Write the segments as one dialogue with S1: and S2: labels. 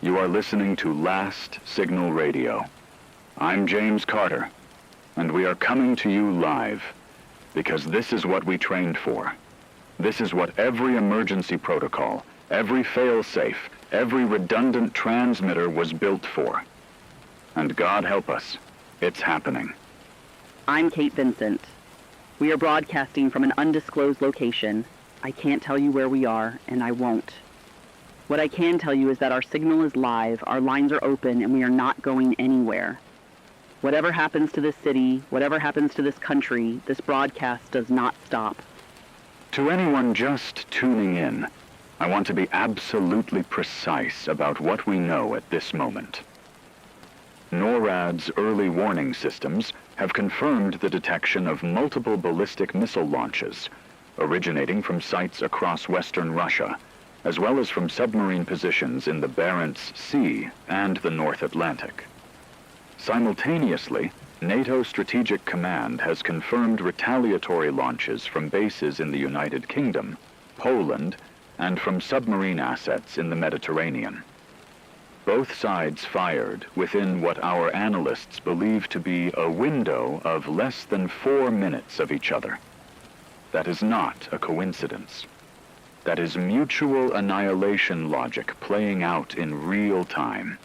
S1: You are listening to Last Signal Radio. I'm James Carter, and we are coming to you live because this is what we trained for. This is what every emergency protocol, every fail-safe, every redundant transmitter was built for. And God help us, it's happening.
S2: I'm Kate Vincent. We are broadcasting from an undisclosed location. I can't tell you where we are, and I won't. What I can tell you is that our signal is live, our lines are open, and we are not going anywhere. Whatever happens to this city, whatever happens to this country, this broadcast does not stop.
S1: To anyone just tuning in, I want to be absolutely precise about what we know at this moment. NORAD's early warning systems have confirmed the detection of multiple ballistic missile launches, originating from sites across western Russia, as well as from submarine positions in the Barents Sea and the North Atlantic. Simultaneously, NATO Strategic Command has confirmed retaliatory launches from bases in the United Kingdom, Poland, and from submarine assets in the Mediterranean. Both sides fired within what our analysts believe to be a window of less than 4 minutes of each other. That is not a coincidence. That is mutual annihilation logic playing out in real time.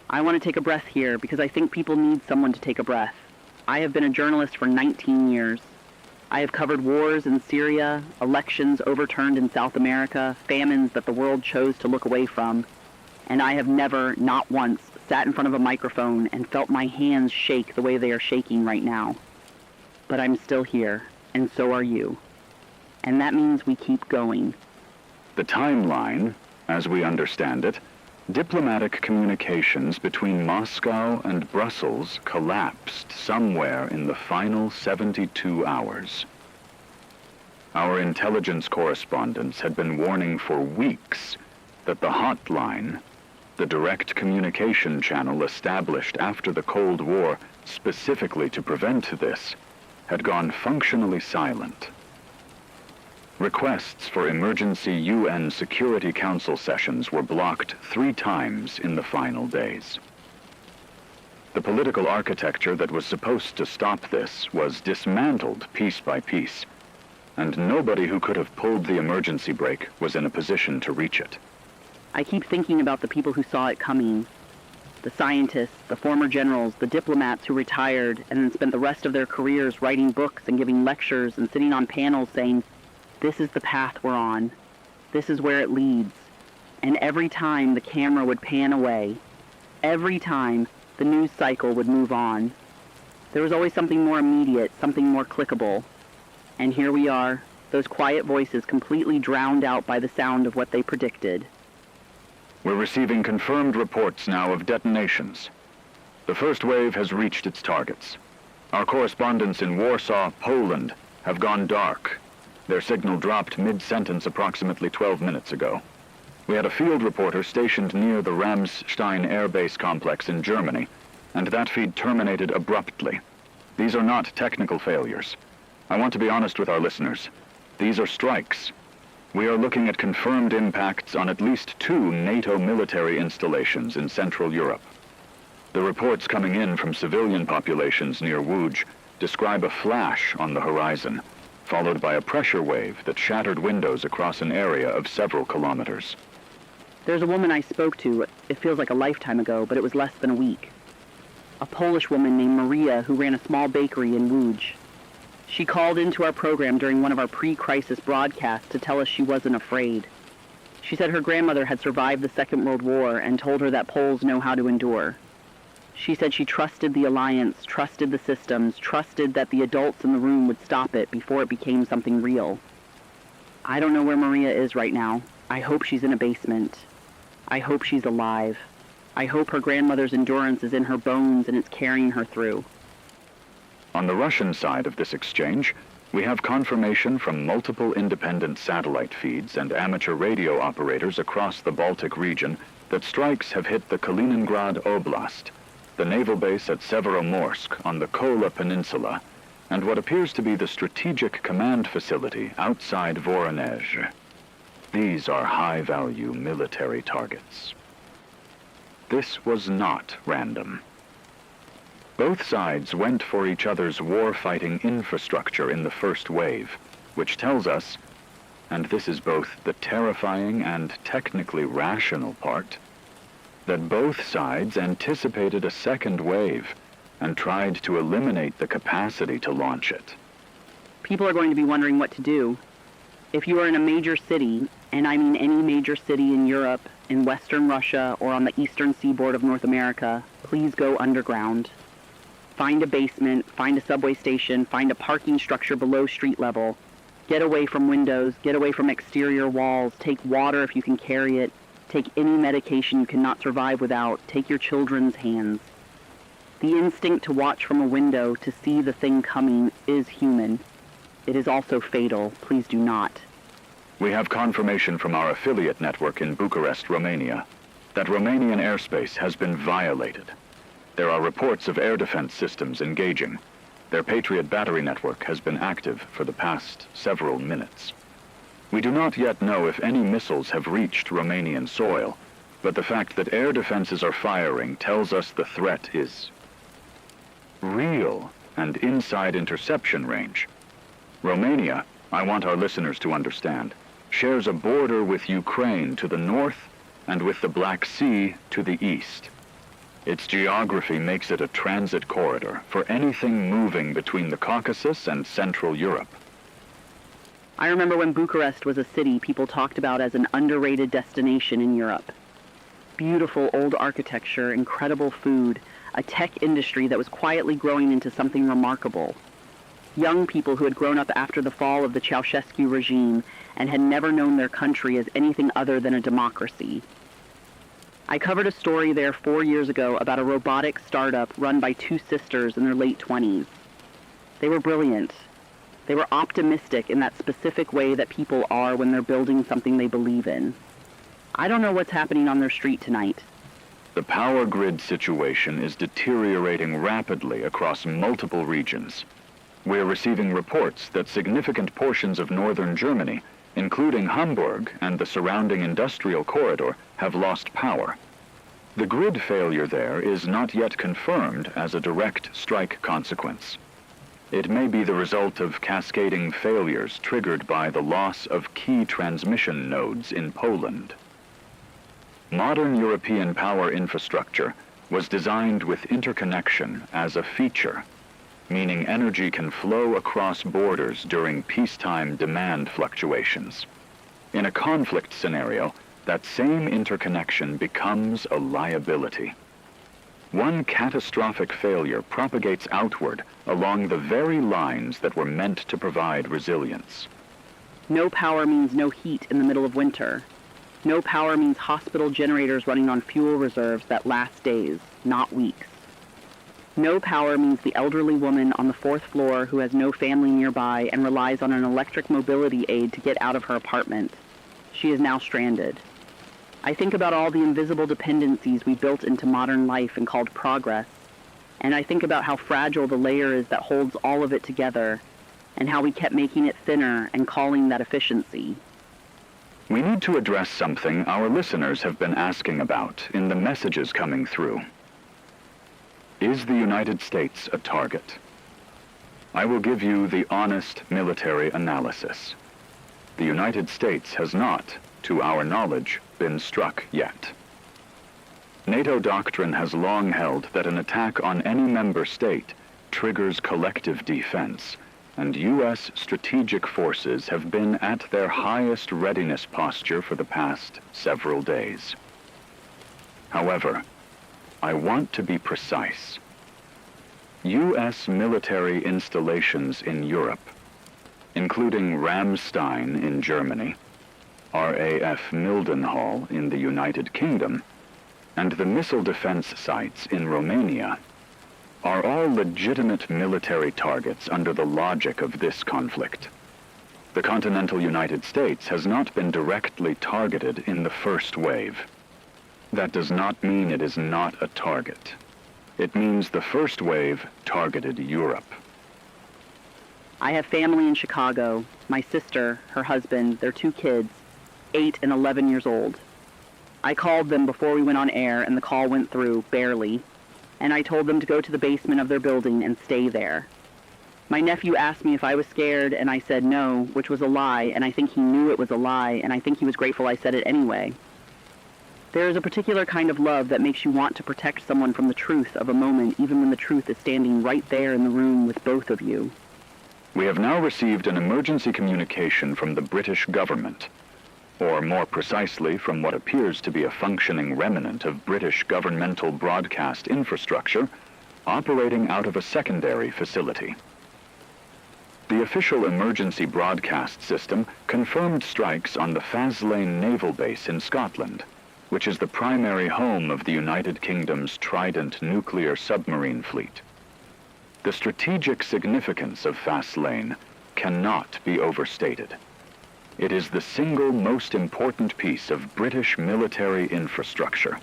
S2: I want to take a breath here because I think people need someone to take a breath. I have been a journalist for 19 years. I have covered wars in Syria, elections overturned in South America, famines that the world chose to look away from, and I have never, not once, sat in front of a microphone and felt my hands shake the way they are shaking right now. But I'm still here, and so are you. And that means we keep going.
S1: The timeline, as we understand it, diplomatic communications between Moscow and Brussels collapsed somewhere in the final 72 hours. Our intelligence correspondents had been warning for weeks that the hotline, the direct communication channel established after the Cold War specifically to prevent this, had gone functionally silent. Requests for emergency UN Security Council sessions were blocked 3 times in the final days. The political architecture that was supposed to stop this was dismantled piece by piece, and nobody who could have pulled the emergency brake was in a position to reach it.
S2: I keep thinking about the people who saw it coming. The scientists, the former generals, the diplomats who retired and then spent the rest of their careers writing books and giving lectures and sitting on panels saying, "This is the path we're on. This is where it leads." And every time the camera would pan away, every time the news cycle would move on, there was always something more immediate, something more clickable. And here we are, those quiet voices completely drowned out by the sound of what they predicted.
S1: We're receiving confirmed reports now of detonations. The first wave has reached its targets. Our correspondents in Warsaw, Poland, have gone dark. Their signal dropped mid-sentence approximately 12 minutes ago. We had a field reporter stationed near the Ramstein Air Base complex in Germany, and that feed terminated abruptly. These are not technical failures. I want to be honest with our listeners. These are strikes. We are looking at confirmed impacts on at least 2 NATO military installations in Central Europe. The reports coming in from civilian populations near Łódź describe a flash on the horizon, followed by a pressure wave that shattered windows across an area of several kilometers.
S2: There's a woman I spoke to, it feels like a lifetime ago, but it was less than a week. A Polish woman named Maria who ran a small bakery in Łódź. She called into our program during one of our pre-crisis broadcasts to tell us she wasn't afraid. She said her grandmother had survived the Second World War and told her that Poles know how to endure. She said she trusted the alliance, trusted the systems, trusted that the adults in the room would stop it before it became something real. I don't know where Maria is right now. I hope she's in a basement. I hope she's alive. I hope her grandmother's endurance is in her bones and it's carrying her through.
S1: On the Russian side of this exchange, we have confirmation from multiple independent satellite feeds and amateur radio operators across the Baltic region that strikes have hit the Kaliningrad Oblast, the naval base at Severomorsk on the Kola Peninsula, and what appears to be the strategic command facility outside Voronezh. These are high-value military targets. this was not random. Both sides went for each other's war-fighting infrastructure in the first wave, which tells us, and this is both the terrifying and technically rational part, that both sides anticipated a second wave and tried to eliminate the capacity to launch it.
S2: People are going to be wondering what to do. If you are in a major city, and I mean any major city in Europe, in Western Russia, or on the eastern seaboard of North America, please go underground. Find a basement, find a subway station, find a parking structure below street level. Get away from windows, get away from exterior walls, take water if you can carry it, take any medication you cannot survive without, take your children's hands. The instinct to watch from a window to see the thing coming is human. It is also fatal. Please do not.
S1: We have confirmation from our affiliate network in Bucharest, Romania, that Romanian airspace has been violated. There are reports of air defense systems engaging. Their Patriot battery network has been active for the past several minutes. We do not yet know if any missiles have reached Romanian soil, but the fact that air defenses are firing tells us the threat is real and inside interception range. Romania, I want our listeners to understand, shares a border with Ukraine to the north and with the Black Sea to the east. Its geography makes it a transit corridor for anything moving between the Caucasus and Central Europe.
S2: I remember when Bucharest was a city people talked about as an underrated destination in Europe. Beautiful old architecture, incredible food, a tech industry that was quietly growing into something remarkable. Young people who had grown up after the fall of the Ceausescu regime and had never known their country as anything other than a democracy. I covered a story there 4 years ago about a robotic startup run by two sisters in their late 20s. They were brilliant. They were optimistic in that specific way that people are when they're building something they believe in. I don't know what's happening on their street tonight.
S1: The power grid situation is deteriorating rapidly across multiple regions. We're receiving reports that significant portions of northern Germany, including Hamburg and the surrounding industrial corridor, have lost power. The grid failure there is not yet confirmed as a direct strike consequence. It may be the result of cascading failures triggered by the loss of key transmission nodes in Poland. Modern European power infrastructure was designed with interconnection as a feature, meaning energy can flow across borders during peacetime demand fluctuations. In a conflict scenario, that same interconnection becomes a liability. One catastrophic failure propagates outward along the very lines that were meant to provide resilience.
S2: No power means no heat in the middle of winter. No power means hospital generators running on fuel reserves that last days, not weeks. No power means the elderly woman on the 4th floor who has no family nearby and relies on an electric mobility aid to get out of her apartment. She is now stranded. I think about all the invisible dependencies we built into modern life and called progress, and I think about how fragile the layer is that holds all of it together, and how we kept making it thinner and calling that efficiency.
S1: We need to address something our listeners have been asking about in the messages coming through. Is the United States a target? I will give you the honest military analysis. The United States has not, to our knowledge, been struck yet. NATO doctrine has long held that an attack on any member state triggers collective defense, and U.S. strategic forces have been at their highest readiness posture for the past several days. However, I want to be precise. U.S. military installations in Europe, including Ramstein in Germany, RAF Mildenhall in the United Kingdom, and the missile defense sites in Romania, are all legitimate military targets under the logic of this conflict. The continental United States has not been directly targeted in the first wave. That does not mean it is not a target. It means the first wave targeted Europe.
S2: I have family in Chicago, my sister, her husband, their 2 kids, 8 and 11 years old. I called them before we went on air, and the call went through, barely, and I told them to go to the basement of their building and stay there. My nephew asked me if I was scared, and I said no, which was a lie, and I think he knew it was a lie, and I think he was grateful I said it anyway. There is a particular kind of love that makes you want to protect someone from the truth of a moment, even when the truth is standing right there in the room with both of you.
S1: We have now received an emergency communication from the British government, or more precisely from what appears to be a functioning remnant of British governmental broadcast infrastructure operating out of a secondary facility. The official emergency broadcast system confirmed strikes on the Faslane naval base in Scotland, which is the primary home of the United Kingdom's Trident nuclear submarine fleet. The strategic significance of Faslane cannot be overstated. It is the single most important piece of British military infrastructure.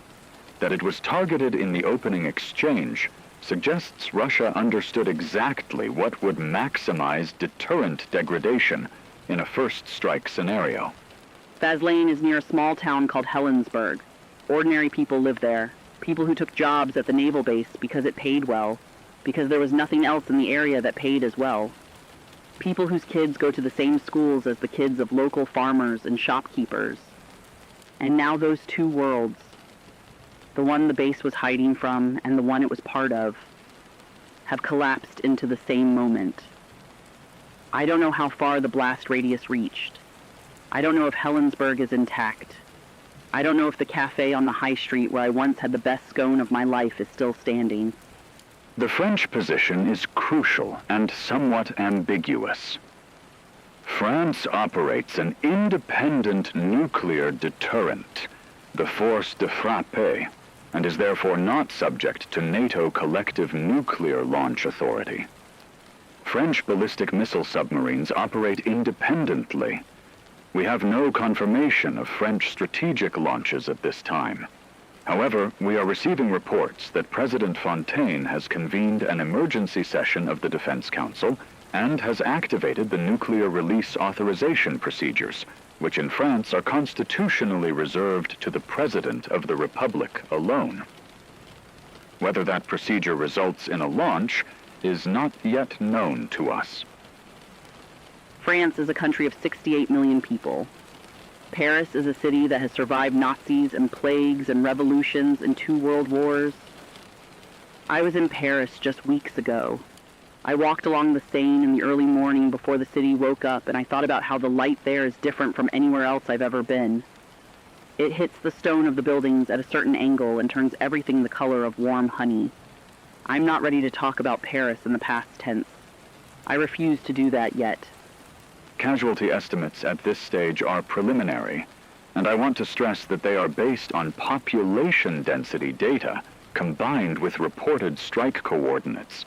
S1: That it was targeted in the opening exchange suggests Russia understood exactly what would maximize deterrent degradation in a first strike scenario.
S2: Faslane is near a small town called Helensburgh. Ordinary people live there. People who took jobs at the naval base because it paid well, because there was nothing else in the area that paid as well. People whose kids go to the same schools as the kids of local farmers and shopkeepers. And now those two worlds, the one the base was hiding from and the one it was part of, have collapsed into the same moment. I don't know how far the blast radius reached. I don't know if Helensburgh is intact. I don't know if the cafe on the high street where I once had the best scone of my life is still standing.
S1: The French position is crucial and somewhat ambiguous. France operates an independent nuclear deterrent, the force de frappe, and is therefore not subject to NATO collective nuclear launch authority. French ballistic missile submarines operate independently. We have no confirmation of French strategic launches at this time. However, we are receiving reports that President Fontaine has convened an emergency session of the Defense Council and has activated the nuclear release authorization procedures, which in France are constitutionally reserved to the President of the Republic alone. Whether that procedure results in a launch is not yet known to us.
S2: France is a country of 68 million people. Paris is a city that has survived Nazis and plagues and revolutions and 2 world wars. I was in Paris just weeks ago. I walked along the Seine in the early morning before the city woke up, and I thought about how the light there is different from anywhere else I've ever been. It hits the stone of the buildings at a certain angle and turns everything the color of warm honey. I'm not ready to talk about Paris in the past tense. I refuse to do that yet.
S1: Casualty estimates at this stage are preliminary, and I want to stress that they are based on population density data combined with reported strike coordinates,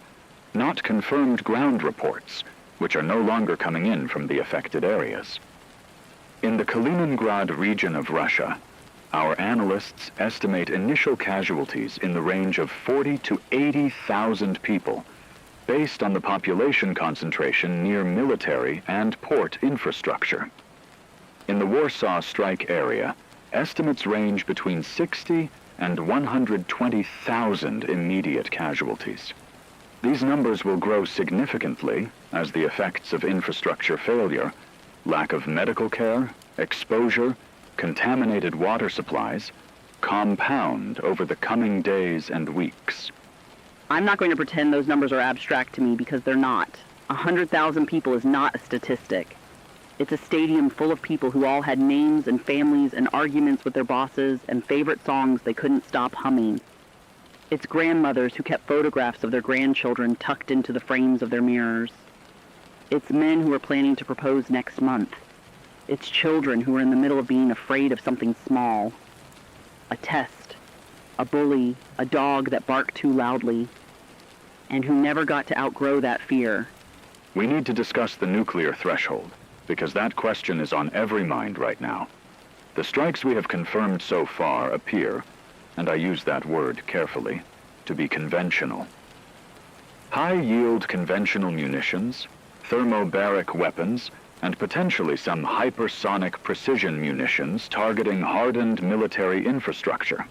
S1: not confirmed ground reports, which are no longer coming in from the affected areas. In the Kaliningrad region of Russia, our analysts estimate initial casualties in the range of 40 to 80,000 people, based on the population concentration near military and port infrastructure. In the Warsaw Strike area, estimates range between 60 and 120,000 immediate casualties. These numbers will grow significantly as the effects of infrastructure failure, lack of medical care, exposure, contaminated water supplies, compound over the coming days and weeks.
S2: I'm not going to pretend those numbers are abstract to me, because they're not. 100,000 people is not a statistic. It's a stadium full of people who all had names and families and arguments with their bosses and favorite songs they couldn't stop humming. It's grandmothers who kept photographs of their grandchildren tucked into the frames of their mirrors. It's men who are planning to propose next month. It's children who are in the middle of being afraid of something small. A test, a bully, a dog that barked too loudly, and who never got to outgrow that fear.
S1: We need to discuss the nuclear threshold, because that question is on every mind right now. The strikes we have confirmed so far appear, and I use that word carefully, to be conventional. High-yield conventional munitions, thermobaric weapons, and potentially some hypersonic precision munitions targeting hardened military infrastructure.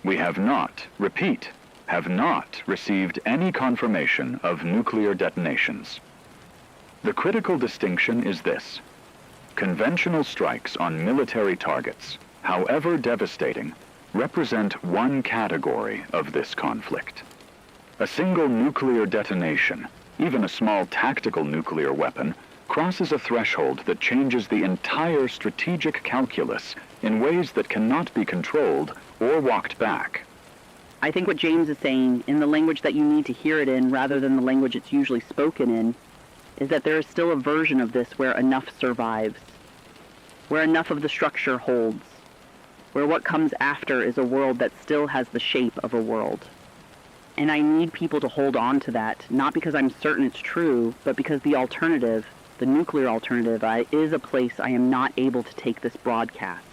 S1: We have not, repeat, have not received any confirmation of nuclear detonations. The critical distinction is this: conventional strikes on military targets, however devastating, represent one category of this conflict. A single nuclear detonation, even a small tactical nuclear weapon, crosses a threshold that changes the entire strategic calculus in ways that cannot be controlled or walked back.
S2: I think what James is saying, in the language that you need to hear it in rather than the language it's usually spoken in, is that there is still a version of this where enough survives, where enough of the structure holds, where what comes after is a world that still has the shape of a world. And I need people to hold on to that, not because I'm certain it's true, but because the alternative, the nuclear alternative, is a place I am not able to take this broadcast.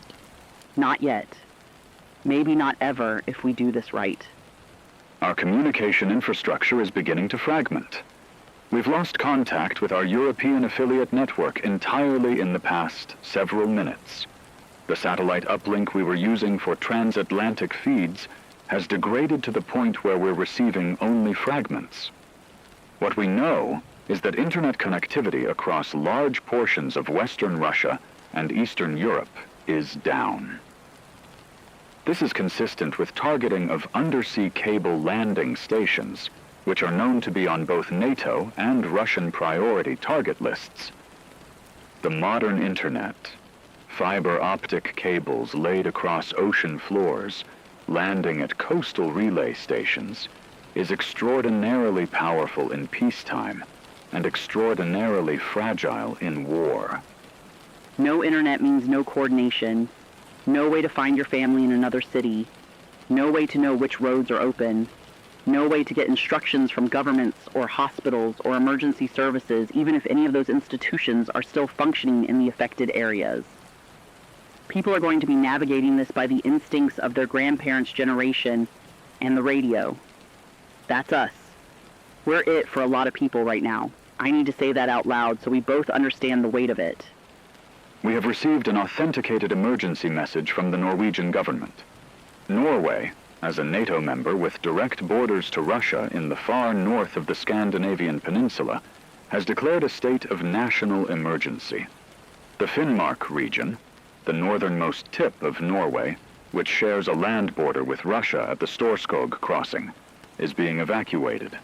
S2: Not yet. Maybe not ever if we do this right.
S1: Our communication infrastructure is beginning to fragment. We've lost contact with our European affiliate network entirely in the past several minutes. The satellite uplink we were using for transatlantic feeds has degraded to the point where we're receiving only fragments. What we know is that internet connectivity across large portions of Western Russia and Eastern Europe is down. This is consistent with targeting of undersea cable landing stations, which are known to be on both NATO and Russian priority target lists. The modern internet, fiber optic cables laid across ocean floors, landing at coastal relay stations, is extraordinarily powerful in peacetime and extraordinarily fragile in war.
S2: No internet means no coordination, no way to find your family in another city, no way to know which roads are open, no way to get instructions from governments or hospitals or emergency services, even if any of those institutions are still functioning in the affected areas. People are going to be navigating this by the instincts of their grandparents' generation and the radio. That's us. We're it for a lot of people right now. I need to say that out loud so we both understand the weight of it.
S1: We have received an authenticated emergency message from the Norwegian government. Norway, as a NATO member with direct borders to Russia in the far north of the Scandinavian peninsula, has declared a state of national emergency. The Finnmark region, the northernmost tip of Norway, which shares a land border with Russia at the Storskog crossing, is being evacuated.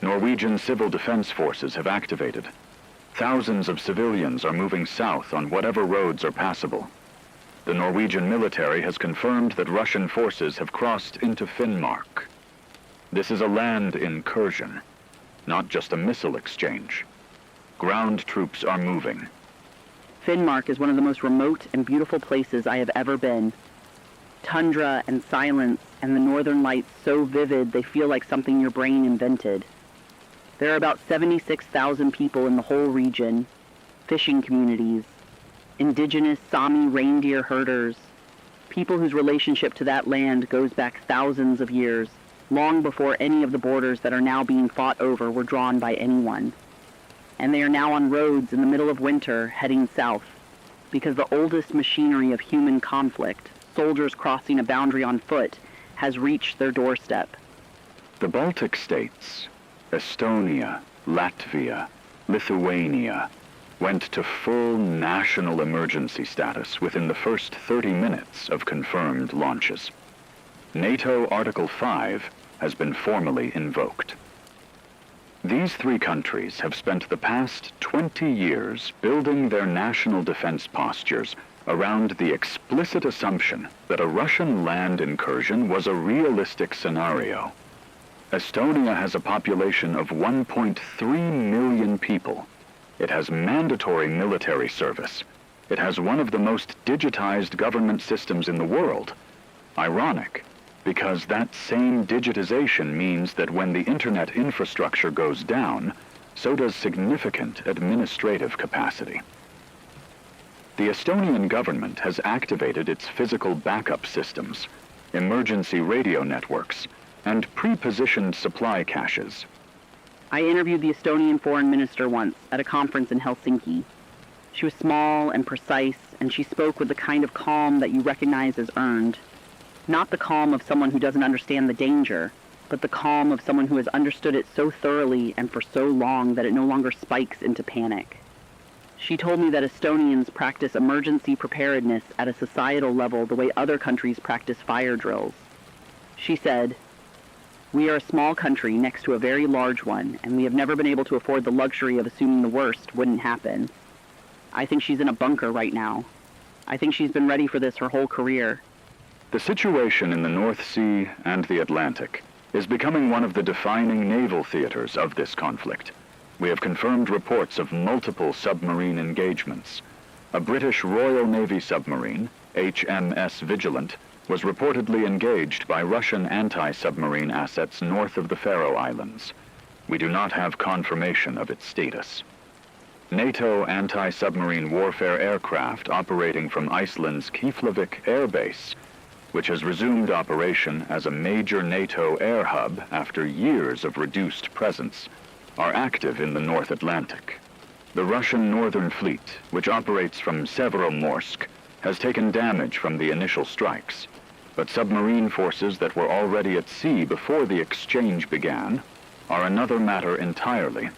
S1: Norwegian civil defense forces have activated. Thousands of civilians are moving south on whatever roads are passable. The Norwegian military has confirmed that Russian forces have crossed into Finnmark. This is a land incursion, not just a missile exchange. Ground troops are moving.
S2: Finnmark is one of the most remote and beautiful places I have ever been. Tundra and silence and the northern lights so vivid they feel like something your brain invented. There are about 76,000 people in the whole region, fishing communities, indigenous Sami reindeer herders, people whose relationship to that land goes back thousands of years, long before any of the borders that are now being fought over were drawn by anyone. And they are now on roads in the middle of winter heading south, because the oldest machinery of human conflict, soldiers crossing a boundary on foot, has reached their doorstep.
S1: The Baltic states, Estonia, Latvia, Lithuania, went to full national emergency status within the first 30 minutes of confirmed launches. NATO Article 5 has been formally invoked. These three countries have spent the past 20 years building their national defense postures around the explicit assumption that a Russian land incursion was a realistic scenario. Estonia has a population of 1.3 million people. It has mandatory military service. It has one of the most digitized government systems in the world. Ironic, because that same digitization means that when the internet infrastructure goes down, so does significant administrative capacity. The Estonian government has activated its physical backup systems, emergency radio networks, and pre-positioned supply caches.
S2: I interviewed the Estonian foreign minister once at a conference in Helsinki. She was small and precise, and she spoke with the kind of calm that you recognize as earned. Not the calm of someone who doesn't understand the danger, but the calm of someone who has understood it so thoroughly and for so long that it no longer spikes into panic. She told me that Estonians practice emergency preparedness at a societal level the way other countries practice fire drills. She said, "We are a small country next to a very large one, and we have never been able to afford the luxury of assuming the worst wouldn't happen. I think she's in a bunker right now. I think she's been ready for this her whole career."
S1: The situation in the North Sea and the Atlantic is becoming one of the defining naval theaters of this conflict. We have confirmed reports of multiple submarine engagements. A British Royal Navy submarine, HMS Vigilant, was reportedly engaged by Russian anti-submarine assets north of the Faroe Islands. We do not have confirmation of its status. NATO anti-submarine warfare aircraft operating from Iceland's Keflavik Air Base, which has resumed operation as a major NATO air hub after years of reduced presence, are active in the North Atlantic. The Russian Northern Fleet, which operates from Severomorsk, has taken damage from the initial strikes, but submarine forces that were already at sea before the exchange began are another matter entirely.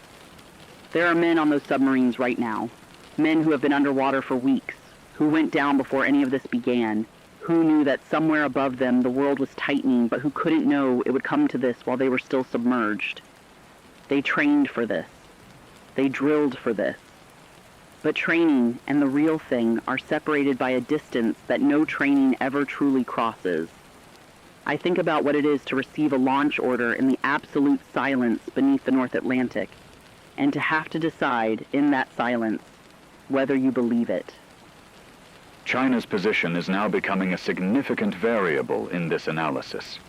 S2: There are men on those submarines right now, men who have been underwater for weeks, who went down before any of this began, who knew that somewhere above them the world was tightening, but who couldn't know it would come to this while they were still submerged. They trained for this. They drilled for this. But training and the real thing are separated by a distance that no training ever truly crosses. I think about what it is to receive a launch order in the absolute silence beneath the North Atlantic, and to have to decide in that silence whether you believe it.
S1: China's position is now becoming a significant variable in this analysis.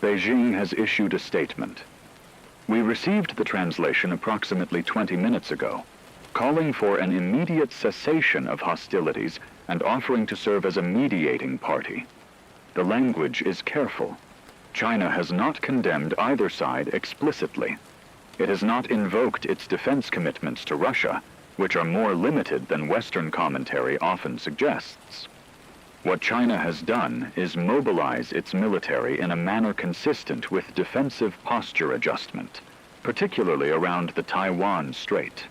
S1: Beijing has issued a statement. We received the translation approximately 20 minutes ago, calling for an immediate cessation of hostilities and offering to serve as a mediating party. The language is careful. China has not condemned either side explicitly. It has not invoked its defense commitments to Russia, which are more limited than Western commentary often suggests. What China has done is mobilize its military in a manner consistent with defensive posture adjustment, particularly around the Taiwan Strait.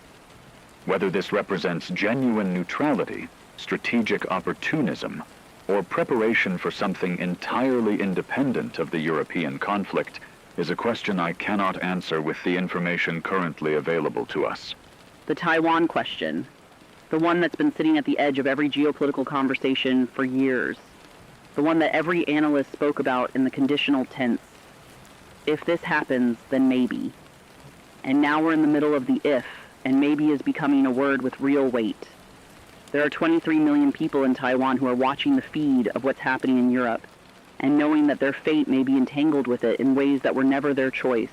S1: Whether this represents genuine neutrality, strategic opportunism, or preparation for something entirely independent of the European conflict is a question I cannot answer with the information currently available to us.
S2: The Taiwan question, the one that's been sitting at the edge of every geopolitical conversation for years, the one that every analyst spoke about in the conditional tense. If this happens, then maybe. And now we're in the middle of the if, and maybe is becoming a word with real weight. There are 23 million people in Taiwan who are watching the feed of what's happening in Europe, and knowing that their fate may be entangled with it in ways that were never their choice.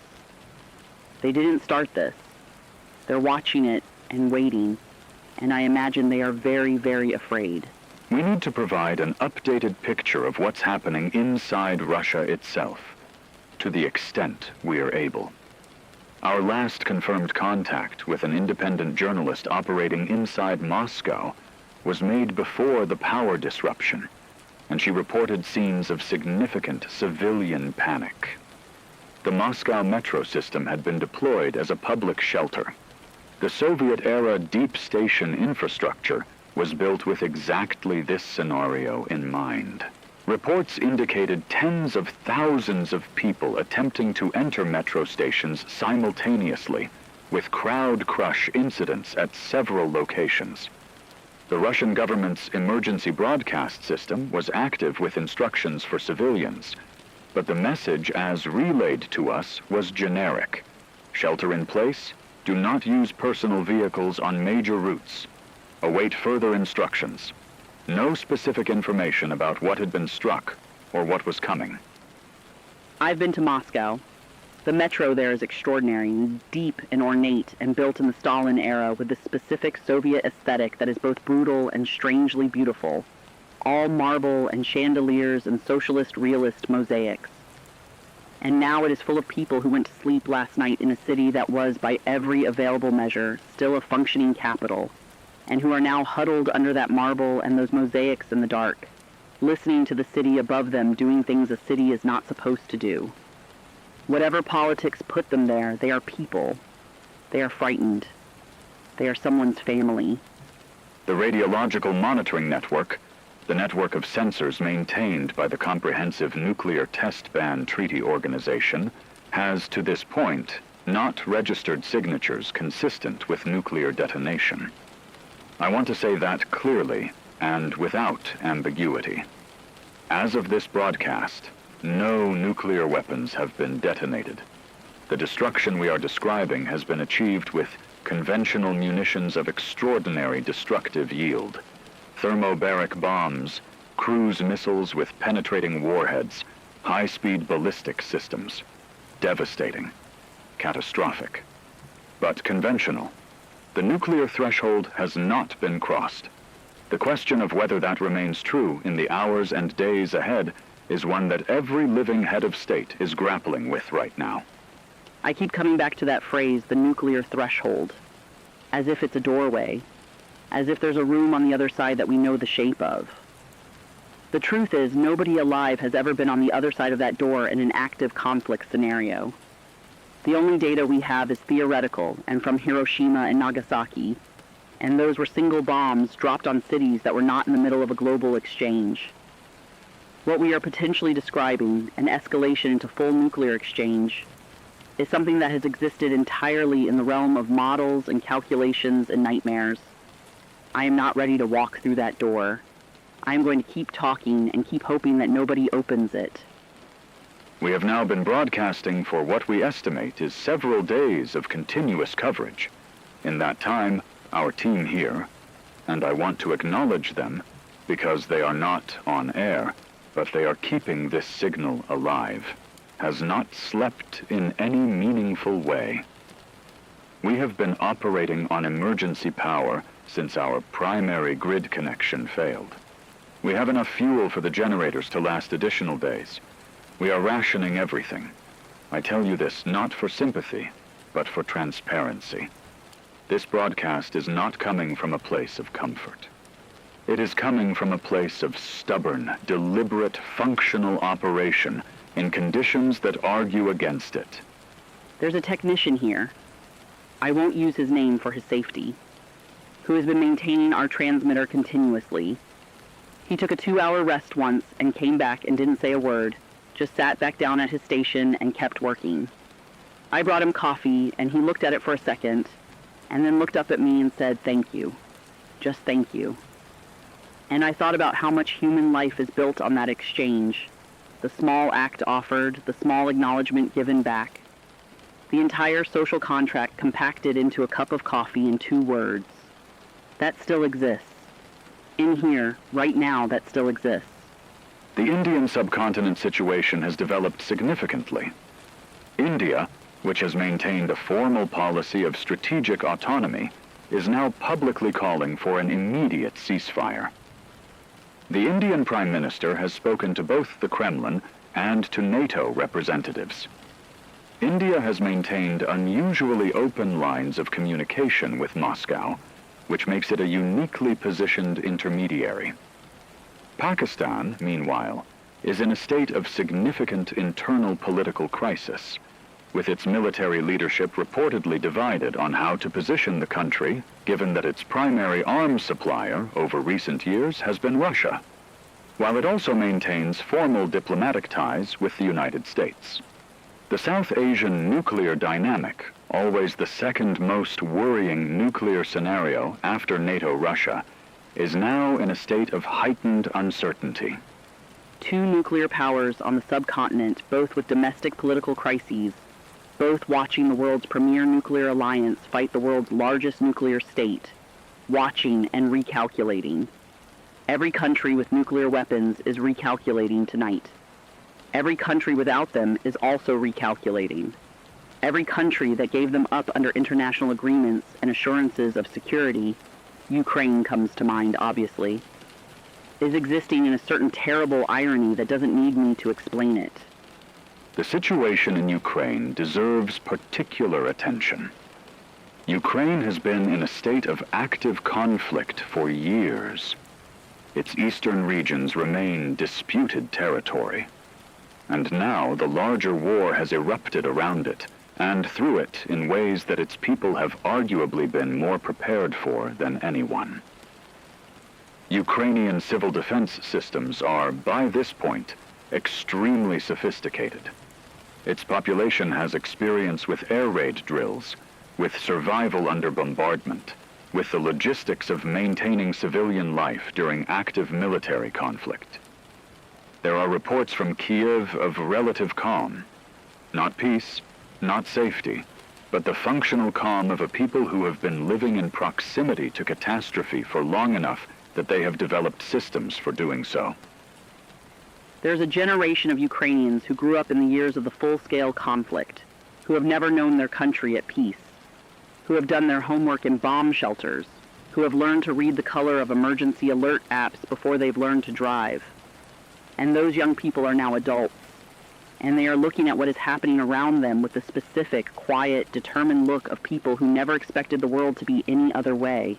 S2: They didn't start this. They're watching it and waiting, and I imagine they are very, very afraid.
S1: We need to provide an updated picture of what's happening inside Russia itself, to the extent we are able. Our last confirmed contact with an independent journalist operating inside Moscow was made before the power disruption, and she reported scenes of significant civilian panic. The Moscow metro system had been deployed as a public shelter. The Soviet-era deep station infrastructure was built with exactly this scenario in mind. Reports indicated tens of thousands of people attempting to enter metro stations simultaneously, with crowd crush incidents at several locations. The Russian government's emergency broadcast system was active with instructions for civilians, but the message as relayed to us was generic. Shelter in place, do not use personal vehicles on major routes. Await further instructions. No specific information about what had been struck or what was coming.
S2: I've been to Moscow. The metro there is extraordinary, deep and ornate, and built in the Stalin era with the specific Soviet aesthetic that is both brutal and strangely beautiful, all marble and chandeliers and socialist realist mosaics. And now it is full of people who went to sleep last night in a city that was, by every available measure, still a functioning capital, and who are now huddled under that marble and those mosaics in the dark, listening to the city above them doing things a city is not supposed to do. Whatever politics put them there, they are people. They are frightened. They are someone's family.
S1: The radiological monitoring network, the network of sensors maintained by the Comprehensive Nuclear Test Ban Treaty Organization, has to this point not registered signatures consistent with nuclear detonation. I want to say that clearly and without ambiguity. As of this broadcast, no nuclear weapons have been detonated. The destruction we are describing has been achieved with conventional munitions of extraordinary destructive yield. Thermobaric bombs, cruise missiles with penetrating warheads, high-speed ballistic systems. Devastating. Catastrophic. But conventional. The nuclear threshold has not been crossed. The question of whether that remains true in the hours and days ahead is one that every living head of state is grappling with right now.
S2: I keep coming back to that phrase, the nuclear threshold, as if it's a doorway, as if there's a room on the other side that we know the shape of. The truth is, nobody alive has ever been on the other side of that door in an active conflict scenario. The only data we have is theoretical and from Hiroshima and Nagasaki, and those were single bombs dropped on cities that were not in the middle of a global exchange. What we are potentially describing, an escalation into full nuclear exchange, is something that has existed entirely in the realm of models and calculations and nightmares. I am not ready to walk through that door. I am going to keep talking and keep hoping that nobody opens it.
S1: We have now been broadcasting for what we estimate is several days of continuous coverage. In that time, our team here, and I want to acknowledge them because they are not on air, but they are keeping this signal alive, has not slept in any meaningful way. We have been operating on emergency power since our primary grid connection failed. We have enough fuel for the generators to last additional days. We are rationing everything. I tell you this not for sympathy, but for transparency. This broadcast is not coming from a place of comfort. It is coming from a place of stubborn, deliberate, functional operation in conditions that argue against it.
S2: There's a technician here, I won't use his name for his safety, who has been maintaining our transmitter continuously. He took a 2-hour rest once and came back and didn't say a word, just sat back down at his station and kept working. I brought him coffee, and he looked at it for a second, and then looked up at me and said, "Thank you. Just thank you." And I thought about how much human life is built on that exchange, the small act offered, the small acknowledgement given back, the entire social contract compacted into a cup of coffee in 2 words. That still exists. In here, right now, that still exists.
S1: The Indian subcontinent situation has developed significantly. India, which has maintained a formal policy of strategic autonomy, is now publicly calling for an immediate ceasefire. The Indian Prime Minister has spoken to both the Kremlin and to NATO representatives. India has maintained unusually open lines of communication with Moscow, which makes it a uniquely positioned intermediary. Pakistan, meanwhile, is in a state of significant internal political crisis, with its military leadership reportedly divided on how to position the country, given that its primary arms supplier over recent years has been Russia, while it also maintains formal diplomatic ties with the United States. The South Asian nuclear dynamic, always the second most worrying nuclear scenario after NATO-Russia, is now in a state of heightened uncertainty.
S2: 2 nuclear powers on the subcontinent, both with domestic political crises, both watching the world's premier nuclear alliance fight the world's largest nuclear state, watching and recalculating. Every country with nuclear weapons is recalculating tonight. Every country without them is also recalculating. Every country that gave them up under international agreements and assurances of security, Ukraine comes to mind, obviously, is existing in a certain terrible irony that doesn't need me to explain it.
S1: The situation in Ukraine deserves particular attention. Ukraine has been in a state of active conflict for years. Its eastern regions remain disputed territory. And now the larger war has erupted around it, and through it in ways that its people have arguably been more prepared for than anyone. Ukrainian civil defense systems are, by this point, extremely sophisticated. Its population has experience with air raid drills, with survival under bombardment, with the logistics of maintaining civilian life during active military conflict. There are reports from Kiev of relative calm. Not peace, not safety, but the functional calm of a people who have been living in proximity to catastrophe for long enough that they have developed systems for doing so.
S2: There's a generation of Ukrainians who grew up in the years of the full-scale conflict, who have never known their country at peace, who have done their homework in bomb shelters, who have learned to read the color of emergency alert apps before they've learned to drive. And those young people are now adults, and they are looking at what is happening around them with the specific, quiet, determined look of people who never expected the world to be any other way.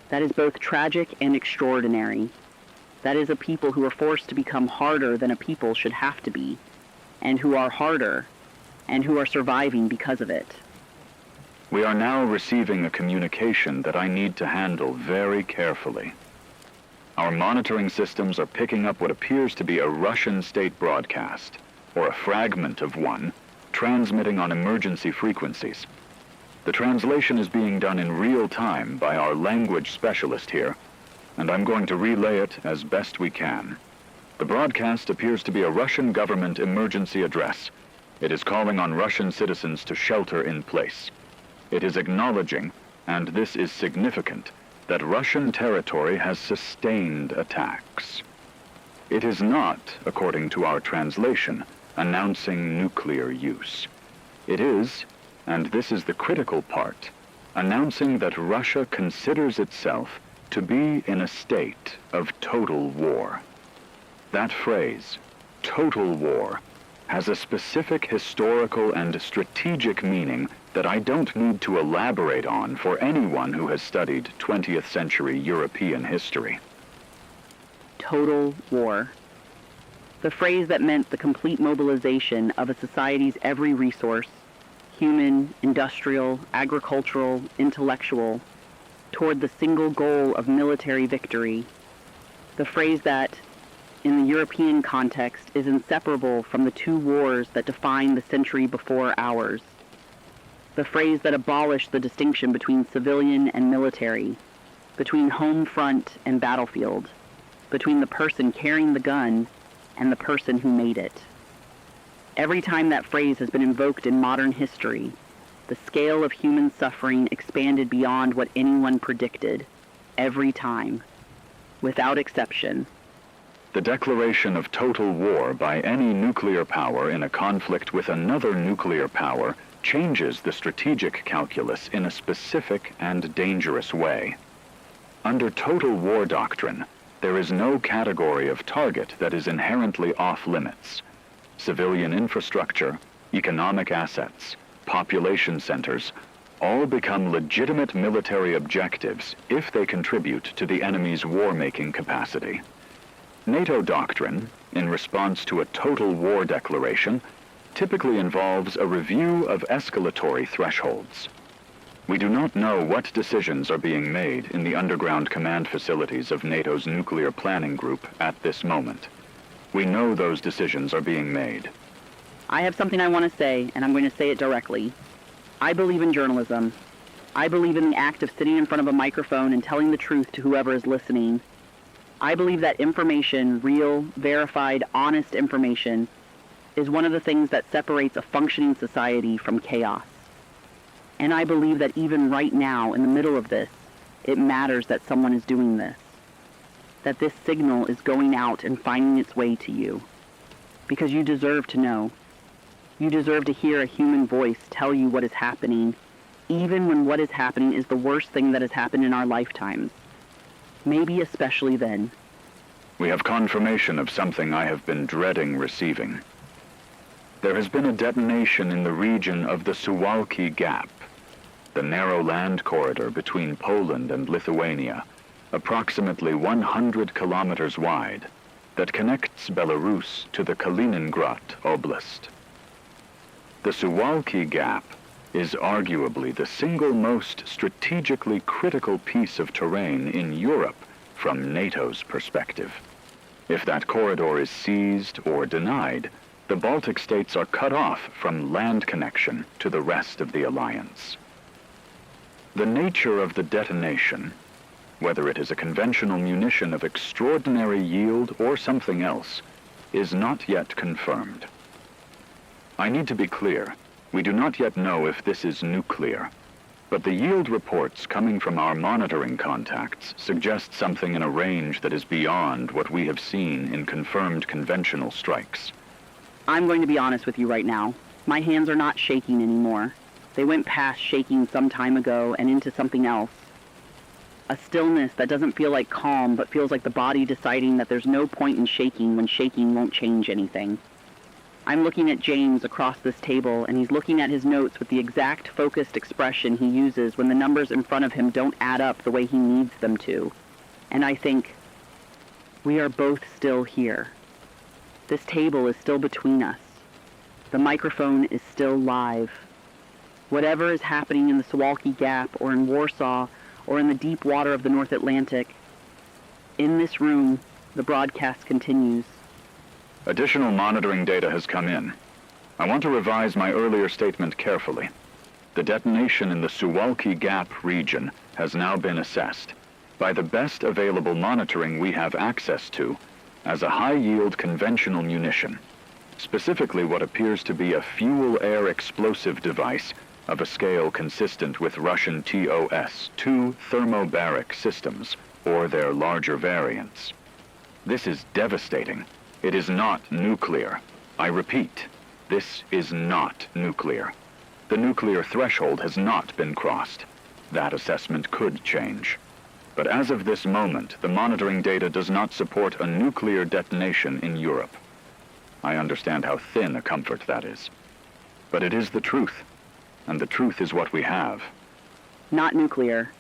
S2: That is both tragic and extraordinary. That is a people who are forced to become harder than a people should have to be, and who are harder, and who are surviving because of it.
S1: We are now receiving a communication that I need to handle very carefully. Our monitoring systems are picking up what appears to be a Russian state broadcast, or a fragment of one, transmitting on emergency frequencies. The translation is being done in real time by our language specialist here, and I'm going to relay it as best we can. The broadcast appears to be a Russian government emergency address. It is calling on Russian citizens to shelter in place. It is acknowledging, and this is significant, that Russian territory has sustained attacks. It is not, according to our translation, announcing nuclear use. It is, and this is the critical part, announcing that Russia considers itself to be in a state of total war. That phrase, total war, has a specific historical and strategic meaning that I don't need to elaborate on for anyone who has studied 20th century European history.
S2: Total war. The phrase that meant the complete mobilization of a society's every resource, human, industrial, agricultural, intellectual, toward the single goal of military victory. The phrase that, in the European context, is inseparable from the two wars that define the century before ours. The phrase that abolished the distinction between civilian and military, between home front and battlefield, between the person carrying the gun and the person who made it. Every time that phrase has been invoked in modern history, the scale of human suffering expanded beyond what anyone predicted. Every time. Without exception.
S1: The declaration of total war by any nuclear power in a conflict with another nuclear power changes the strategic calculus in a specific and dangerous way. Under total war doctrine, there is no category of target that is inherently off-limits. Civilian infrastructure, economic assets, population centers, all become legitimate military objectives if they contribute to the enemy's war-making capacity. NATO doctrine, in response to a total war declaration, typically involves a review of escalatory thresholds. We do not know what decisions are being made in the underground command facilities of NATO's nuclear planning group at this moment. We know those decisions are being made.
S2: I have something I want to say, and I'm going to say it directly. I believe in journalism. I believe in the act of sitting in front of a microphone and telling the truth to whoever is listening. I believe that information, real, verified, honest information, is one of the things that separates a functioning society from chaos. And I believe that even right now, in the middle of this, it matters that someone is doing this. That this signal is going out and finding its way to you. Because you deserve to know. You deserve to hear a human voice tell you what is happening, even when what is happening is the worst thing that has happened in our lifetimes. Maybe especially then.
S1: We have confirmation of something I have been dreading receiving. There has been a detonation in the region of the Suwalki Gap, the narrow land corridor between Poland and Lithuania, approximately 100 kilometers wide, that connects Belarus to the Kaliningrad Oblast. The Suwalki Gap is arguably the single most strategically critical piece of terrain in Europe from NATO's perspective. If that corridor is seized or denied, the Baltic states are cut off from land connection to the rest of the alliance. The nature of the detonation, whether it is a conventional munition of extraordinary yield or something else, is not yet confirmed. I need to be clear, we do not yet know if this is nuclear, but the yield reports coming from our monitoring contacts suggest something in a range that is beyond what we have seen in confirmed conventional strikes.
S2: I'm going to be honest with you right now. My hands are not shaking anymore. They went past shaking some time ago and into something else. A stillness that doesn't feel like calm, but feels like the body deciding that there's no point in shaking when shaking won't change anything. I'm looking at James across this table, and he's looking at his notes with the exact focused expression he uses when the numbers in front of him don't add up the way he needs them to. And I think, we are both still here. This table is still between us. The microphone is still live. Whatever is happening in the Suwalki Gap or in Warsaw or in the deep water of the North Atlantic, in this room, the broadcast continues.
S1: Additional monitoring data has come in. I want to revise my earlier statement carefully. The detonation in the Suwalki Gap region has now been assessed by the best available monitoring we have access to as a high-yield conventional munition, specifically what appears to be a fuel-air explosive device of a scale consistent with Russian TOS-2 thermobaric systems, or their larger variants. This is devastating. It is not nuclear. I repeat, this is not nuclear. The nuclear threshold has not been crossed. That assessment could change. But as of this moment, the monitoring data does not support a nuclear detonation in Europe. I understand how thin a comfort that is. But it is the truth, and the truth is what we have.
S2: Not nuclear.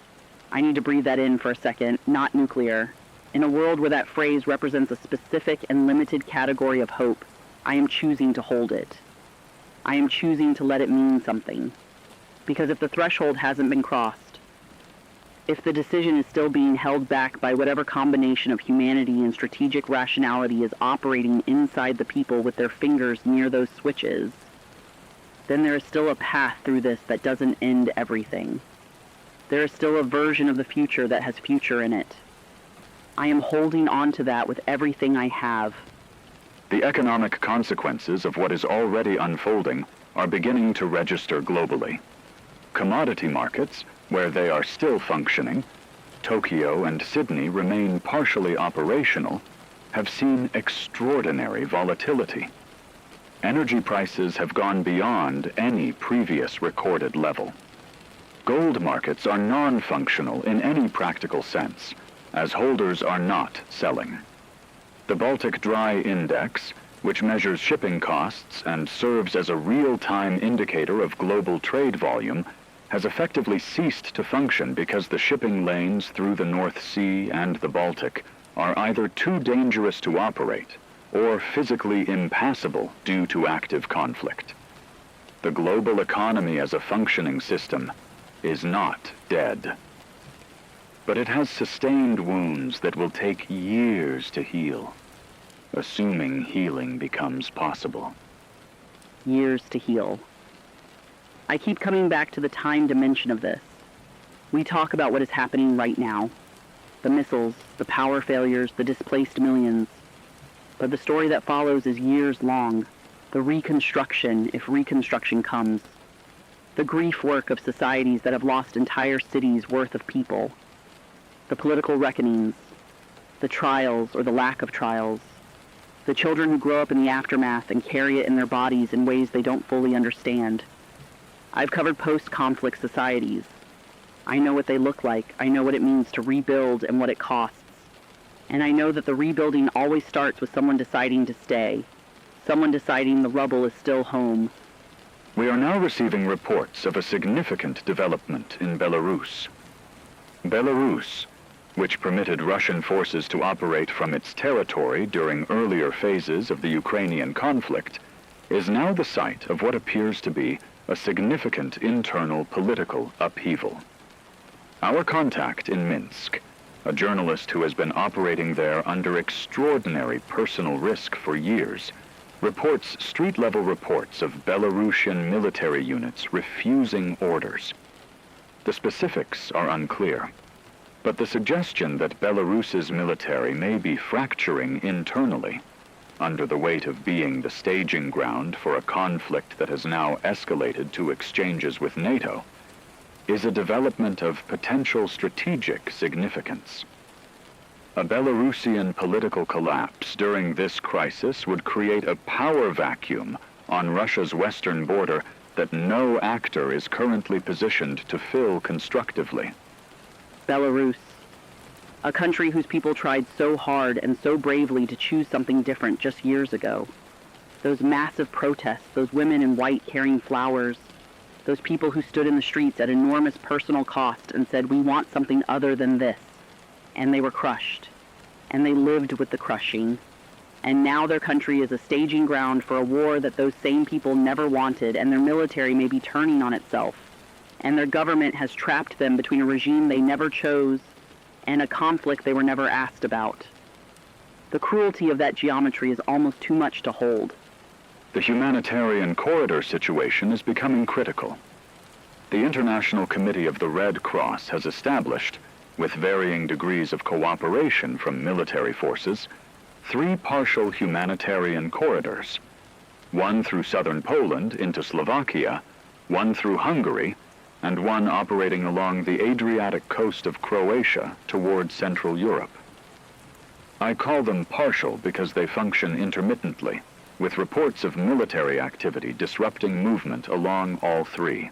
S2: I need to breathe that in for a second. Not nuclear. In a world where that phrase represents a specific and limited category of hope, I am choosing to hold it. I am choosing to let it mean something. Because if the threshold hasn't been crossed, if the decision is still being held back by whatever combination of humanity and strategic rationality is operating inside the people with their fingers near those switches, then there is still a path through this that doesn't end everything. There is still a version of the future that has future in it. I am holding on to that with everything I have.
S1: The economic consequences of what is already unfolding are beginning to register globally. Commodity markets, where they are still functioning, Tokyo and Sydney remain partially operational, have seen extraordinary volatility. Energy prices have gone beyond any previous recorded level. Gold markets are non-functional in any practical sense, as holders are not selling. The Baltic Dry Index, which measures shipping costs and serves as a real-time indicator of global trade volume, has effectively ceased to function because the shipping lanes through the North Sea and the Baltic are either too dangerous to operate or physically impassable due to active conflict. The global economy as a functioning system is not dead. But it has sustained wounds that will take years to heal, assuming healing becomes possible.
S2: Years to heal. I keep coming back to the time dimension of this. We talk about what is happening right now. The missiles, the power failures, the displaced millions. But the story that follows is years long. The reconstruction, if reconstruction comes. The grief work of societies that have lost entire cities' worth of people. The political reckonings. The trials or the lack of trials. The children who grow up in the aftermath and carry it in their bodies in ways they don't fully understand. I've covered post-conflict societies. I know what they look like. I know what it means to rebuild and what it costs. And I know that the rebuilding always starts with someone deciding to stay. Someone deciding the rubble is still home.
S1: We are now receiving reports of a significant development in Belarus. Belarus, which permitted Russian forces to operate from its territory during earlier phases of the Ukrainian conflict, is now the site of what appears to be a significant internal political upheaval. Our contact in Minsk, a journalist who has been operating there under extraordinary personal risk for years, reports street-level reports of Belarusian military units refusing orders. The specifics are unclear, but the suggestion that Belarus's military may be fracturing internally, under the weight of being the staging ground for a conflict that has now escalated to exchanges with NATO, is a development of potential strategic significance. A Belarusian political collapse during this crisis would create a power vacuum on Russia's western border that no actor is currently positioned to fill constructively.
S2: Belarus, a country whose people tried so hard and so bravely to choose something different just years ago. Those massive protests, those women in white carrying flowers, those people who stood in the streets at enormous personal cost and said, "We want something other than this." And they were crushed. And they lived with the crushing. And now their country is a staging ground for a war that those same people never wanted, and their military may be turning on itself. And their government has trapped them between a regime they never chose and a conflict they were never asked about. The cruelty of that geometry is almost too much to hold.
S1: The humanitarian corridor situation is becoming critical. The International Committee of the Red Cross has established, with varying degrees of cooperation from military forces, 3 partial humanitarian corridors. One through southern Poland into Slovakia, one through Hungary, and one operating along the Adriatic coast of Croatia toward Central Europe. I call them partial because they function intermittently, with reports of military activity disrupting movement along all 3.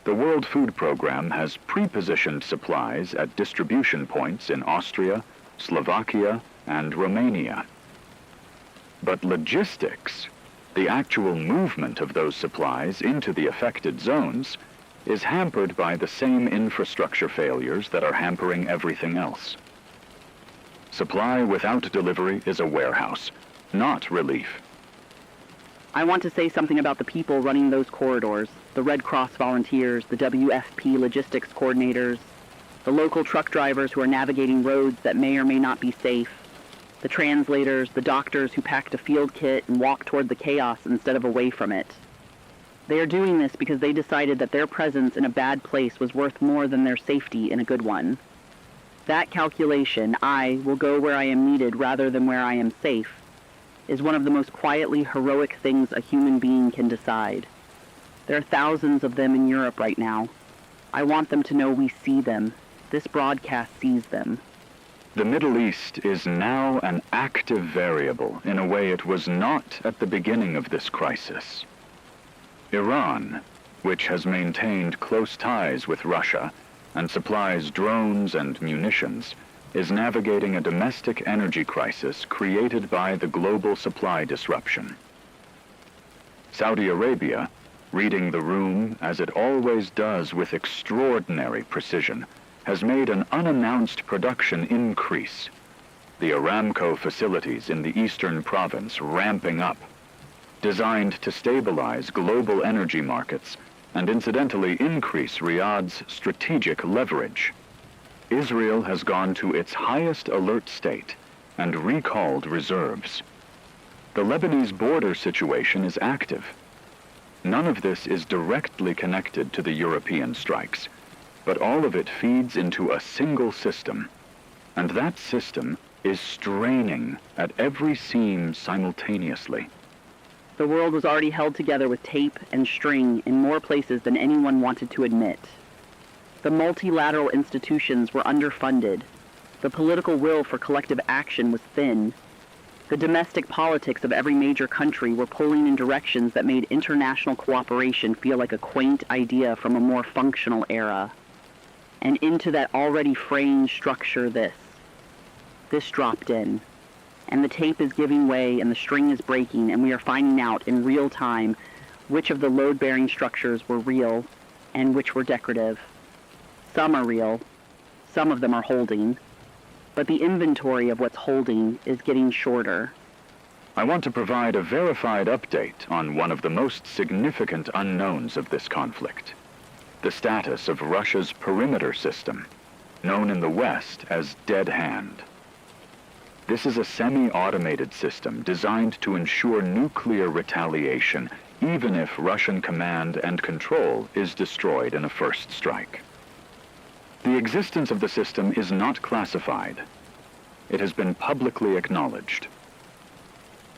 S1: The World Food Program has pre-positioned supplies at distribution points in Austria, Slovakia, and Romania. But logistics, the actual movement of those supplies into the affected zones, is hampered by the same infrastructure failures that are hampering everything else. Supply without delivery is a warehouse, not relief.
S2: I want to say something about the people running those corridors, the Red Cross volunteers, the WFP logistics coordinators, the local truck drivers who are navigating roads that may or may not be safe, the translators, the doctors who packed a field kit and walked toward the chaos instead of away from it. They are doing this because they decided that their presence in a bad place was worth more than their safety in a good one. That calculation, I will go where I am needed rather than where I am safe, is one of the most quietly heroic things a human being can decide. There are thousands of them in Europe right now. I want them to know we see them. This broadcast sees them.
S1: The Middle East is now an active variable in a way it was not at the beginning of this crisis. Iran, which has maintained close ties with Russia and supplies drones and munitions, is navigating a domestic energy crisis created by the global supply disruption. Saudi Arabia, reading the room as it always does with extraordinary precision, has made an unannounced production increase. The Aramco facilities in the eastern province ramping up, designed to stabilize global energy markets and incidentally increase Riyadh's strategic leverage. Israel has gone to its highest alert state and recalled reserves. The Lebanese border situation is active. None of this is directly connected to the European strikes, but all of it feeds into a single system, and that system is straining at every seam simultaneously.
S2: The world was already held together with tape and string in more places than anyone wanted to admit. The multilateral institutions were underfunded. The political will for collective action was thin. The domestic politics of every major country were pulling in directions that made international cooperation feel like a quaint idea from a more functional era. And into that already fraying structure this dropped in. and the tape is giving way and the string is breaking, and we are finding out in real time which of the load-bearing structures were real and which were decorative. Some are real, some of them are holding, but the inventory of what's holding is getting shorter.
S1: I want to provide a verified update on one of the most significant unknowns of this conflict: the status of Russia's perimeter system, known in the West as Dead Hand. This is a semi-automated system designed to ensure nuclear retaliation even if Russian command and control is destroyed in a first strike. The existence of the system is not classified. It has been publicly acknowledged.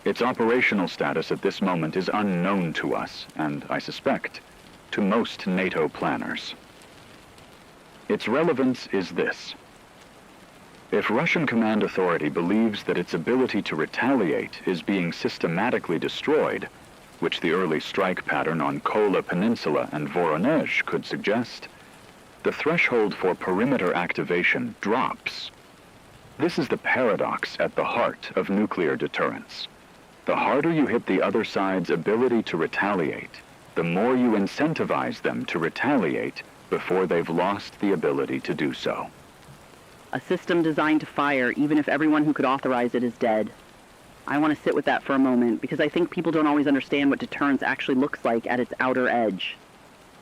S1: Its operational status at this moment is unknown to us, and I suspect, to most NATO planners. Its relevance is this. If Russian command authority believes that its ability to retaliate is being systematically destroyed, which the early strike pattern on Kola Peninsula and Voronezh could suggest, the threshold for perimeter activation drops. This is the paradox at the heart of nuclear deterrence. The harder you hit the other side's ability to retaliate, the more you incentivize them to retaliate before they've lost the ability to do so.
S2: A system designed to fire even if everyone who could authorize it is dead. I want to sit with that for a moment because I think people don't always understand what deterrence actually looks like at its outer edge.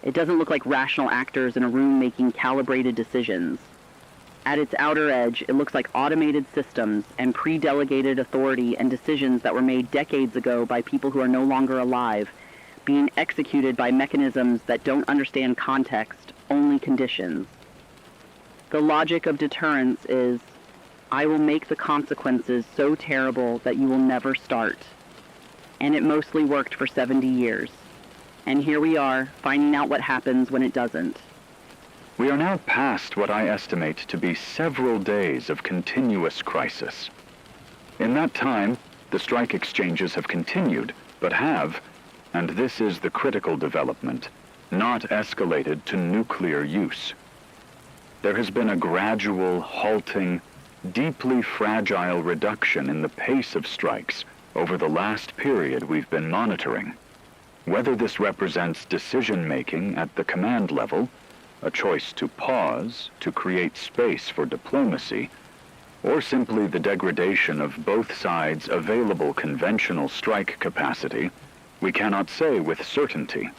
S2: It doesn't look like rational actors in a room making calibrated decisions. At its outer edge, it looks like automated systems and pre-delegated authority and decisions that were made decades ago by people who are no longer alive, being executed by mechanisms that don't understand context, only conditions. The logic of deterrence is, I will make the consequences so terrible that you will never start. And it mostly worked for 70 years. And here we are, finding out what happens when it doesn't.
S1: We are now past what I estimate to be several days of continuous crisis. In that time, the strike exchanges have continued, but have, and this is the critical development, not escalated to nuclear use. There has been a gradual, halting, deeply fragile reduction in the pace of strikes over the last period we've been monitoring. Whether this represents decision-making at the command level, a choice to pause, to create space for diplomacy, or simply the degradation of both sides' available conventional strike capacity, we cannot say with certainty.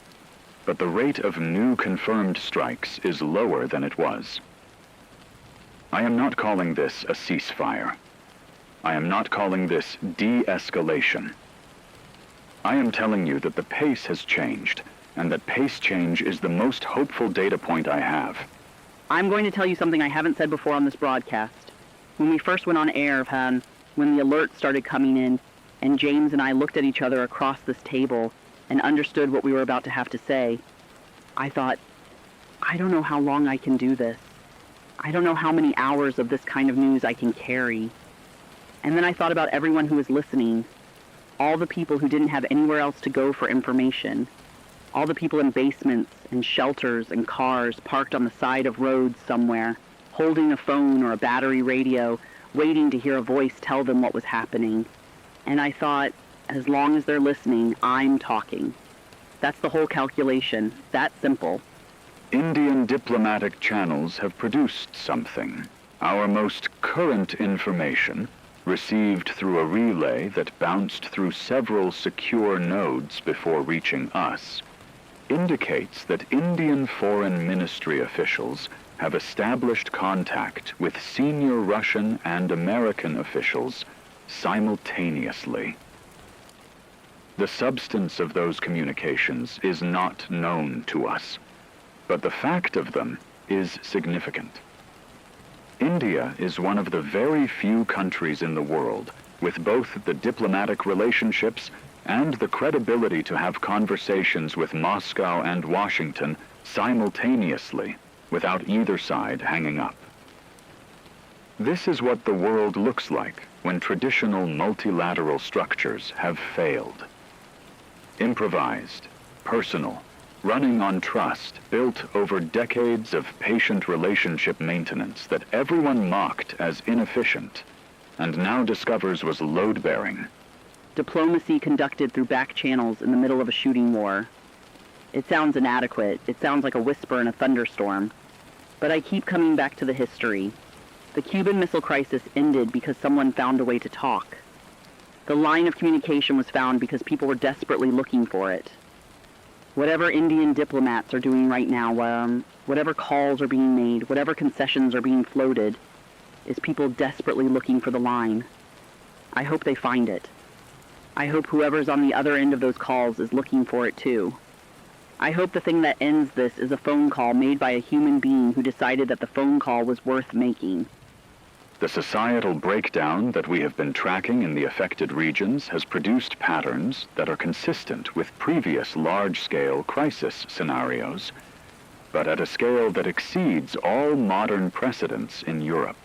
S1: But the rate of new confirmed strikes is lower than it was. I am not calling this a ceasefire. I am not calling this de-escalation. I am telling you that the pace has changed, and that pace change is the most hopeful data point I have.
S2: I'm going to tell you something I haven't said before on this broadcast. When we first went on air, when the alerts started coming in, and James and I looked at each other across this table and understood what we were about to have to say, I thought, I don't know how long I can do this. I don't know how many hours of this kind of news I can carry. And then I thought about everyone who was listening, all the people who didn't have anywhere else to go for information, all the people in basements and shelters and cars parked on the side of roads somewhere, holding a phone or a battery radio, waiting to hear a voice tell them what was happening. And I thought, as long as they're listening, I'm talking. That's the whole calculation. That simple.
S1: Indian diplomatic channels have produced something. Our most current information, received through a relay that bounced through several secure nodes before reaching us, indicates that Indian Foreign Ministry officials have established contact with senior Russian and American officials simultaneously. The substance of those communications is not known to us, but the fact of them is significant. India is one of the very few countries in the world with both the diplomatic relationships and the credibility to have conversations with Moscow and Washington simultaneously without either side hanging up. This is what the world looks like when traditional multilateral structures have failed. Improvised, personal, running on trust built over decades of patient relationship maintenance that everyone mocked as inefficient, and now discovers was load-bearing.
S2: Diplomacy conducted through backchannels in the middle of a shooting war. It sounds inadequate. It sounds like a whisper in a thunderstorm. But I keep coming back to the history. The Cuban Missile Crisis ended because someone found a way to talk. The line of communication was found because people were desperately looking for it. Whatever Indian diplomats are doing right now, whatever calls are being made, whatever concessions are being floated, is people desperately looking for the line. I hope they find it. I hope whoever's on the other end of those calls is looking for it too. I hope the thing that ends this is a phone call made by a human being who decided that the phone call was worth making.
S1: The societal breakdown that we have been tracking in the affected regions has produced patterns that are consistent with previous large-scale crisis scenarios, but at a scale that exceeds all modern precedents in Europe.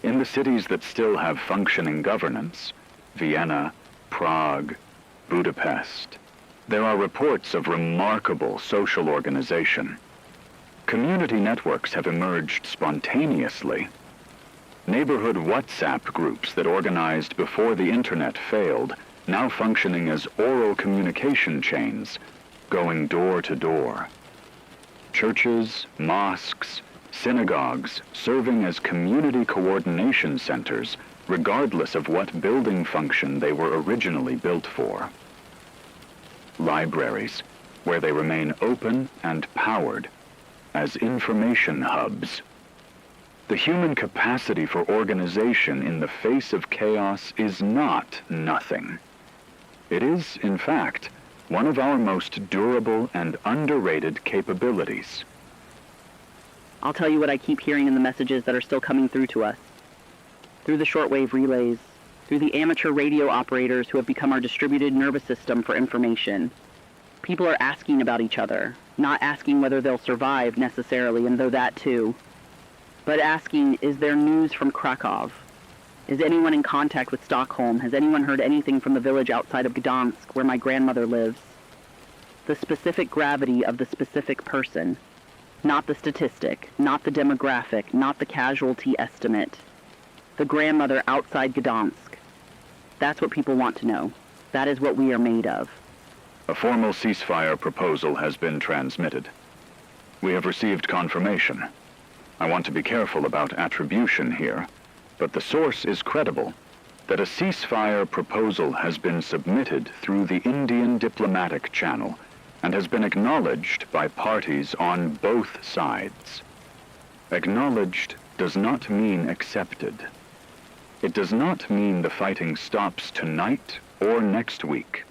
S1: In the cities that still have functioning governance, Vienna, Prague, Budapest, there are reports of remarkable social organization. Community networks have emerged spontaneously. Neighborhood WhatsApp groups that organized before the internet failed, now functioning as oral communication chains, going door to door. Churches, mosques, synagogues serving as community coordination centers, regardless of what building function they were originally built for. Libraries, where they remain open and powered as information hubs. The human capacity for organization in the face of chaos is not nothing. It is, in fact, one of our most durable and underrated capabilities.
S2: I'll tell you what I keep hearing in the messages that are still coming through to us. Through the shortwave relays, through the amateur radio operators who have become our distributed nervous system for information. People are asking about each other, not asking whether they'll survive necessarily, and though that too, but asking, is there news from Krakow? Is anyone in contact with Stockholm? Has anyone heard anything from the village outside of Gdansk where my grandmother lives? The specific gravity of the specific person, not the statistic, not the demographic, not the casualty estimate. The grandmother outside Gdansk. That's what people want to know. That is what we are made of.
S1: A formal ceasefire proposal has been transmitted. We have received confirmation. I want to be careful about attribution here, but the source is credible that a ceasefire proposal has been submitted through the Indian diplomatic channel and has been acknowledged by parties on both sides. Acknowledged does not mean accepted. It does not mean the fighting stops tonight or next week.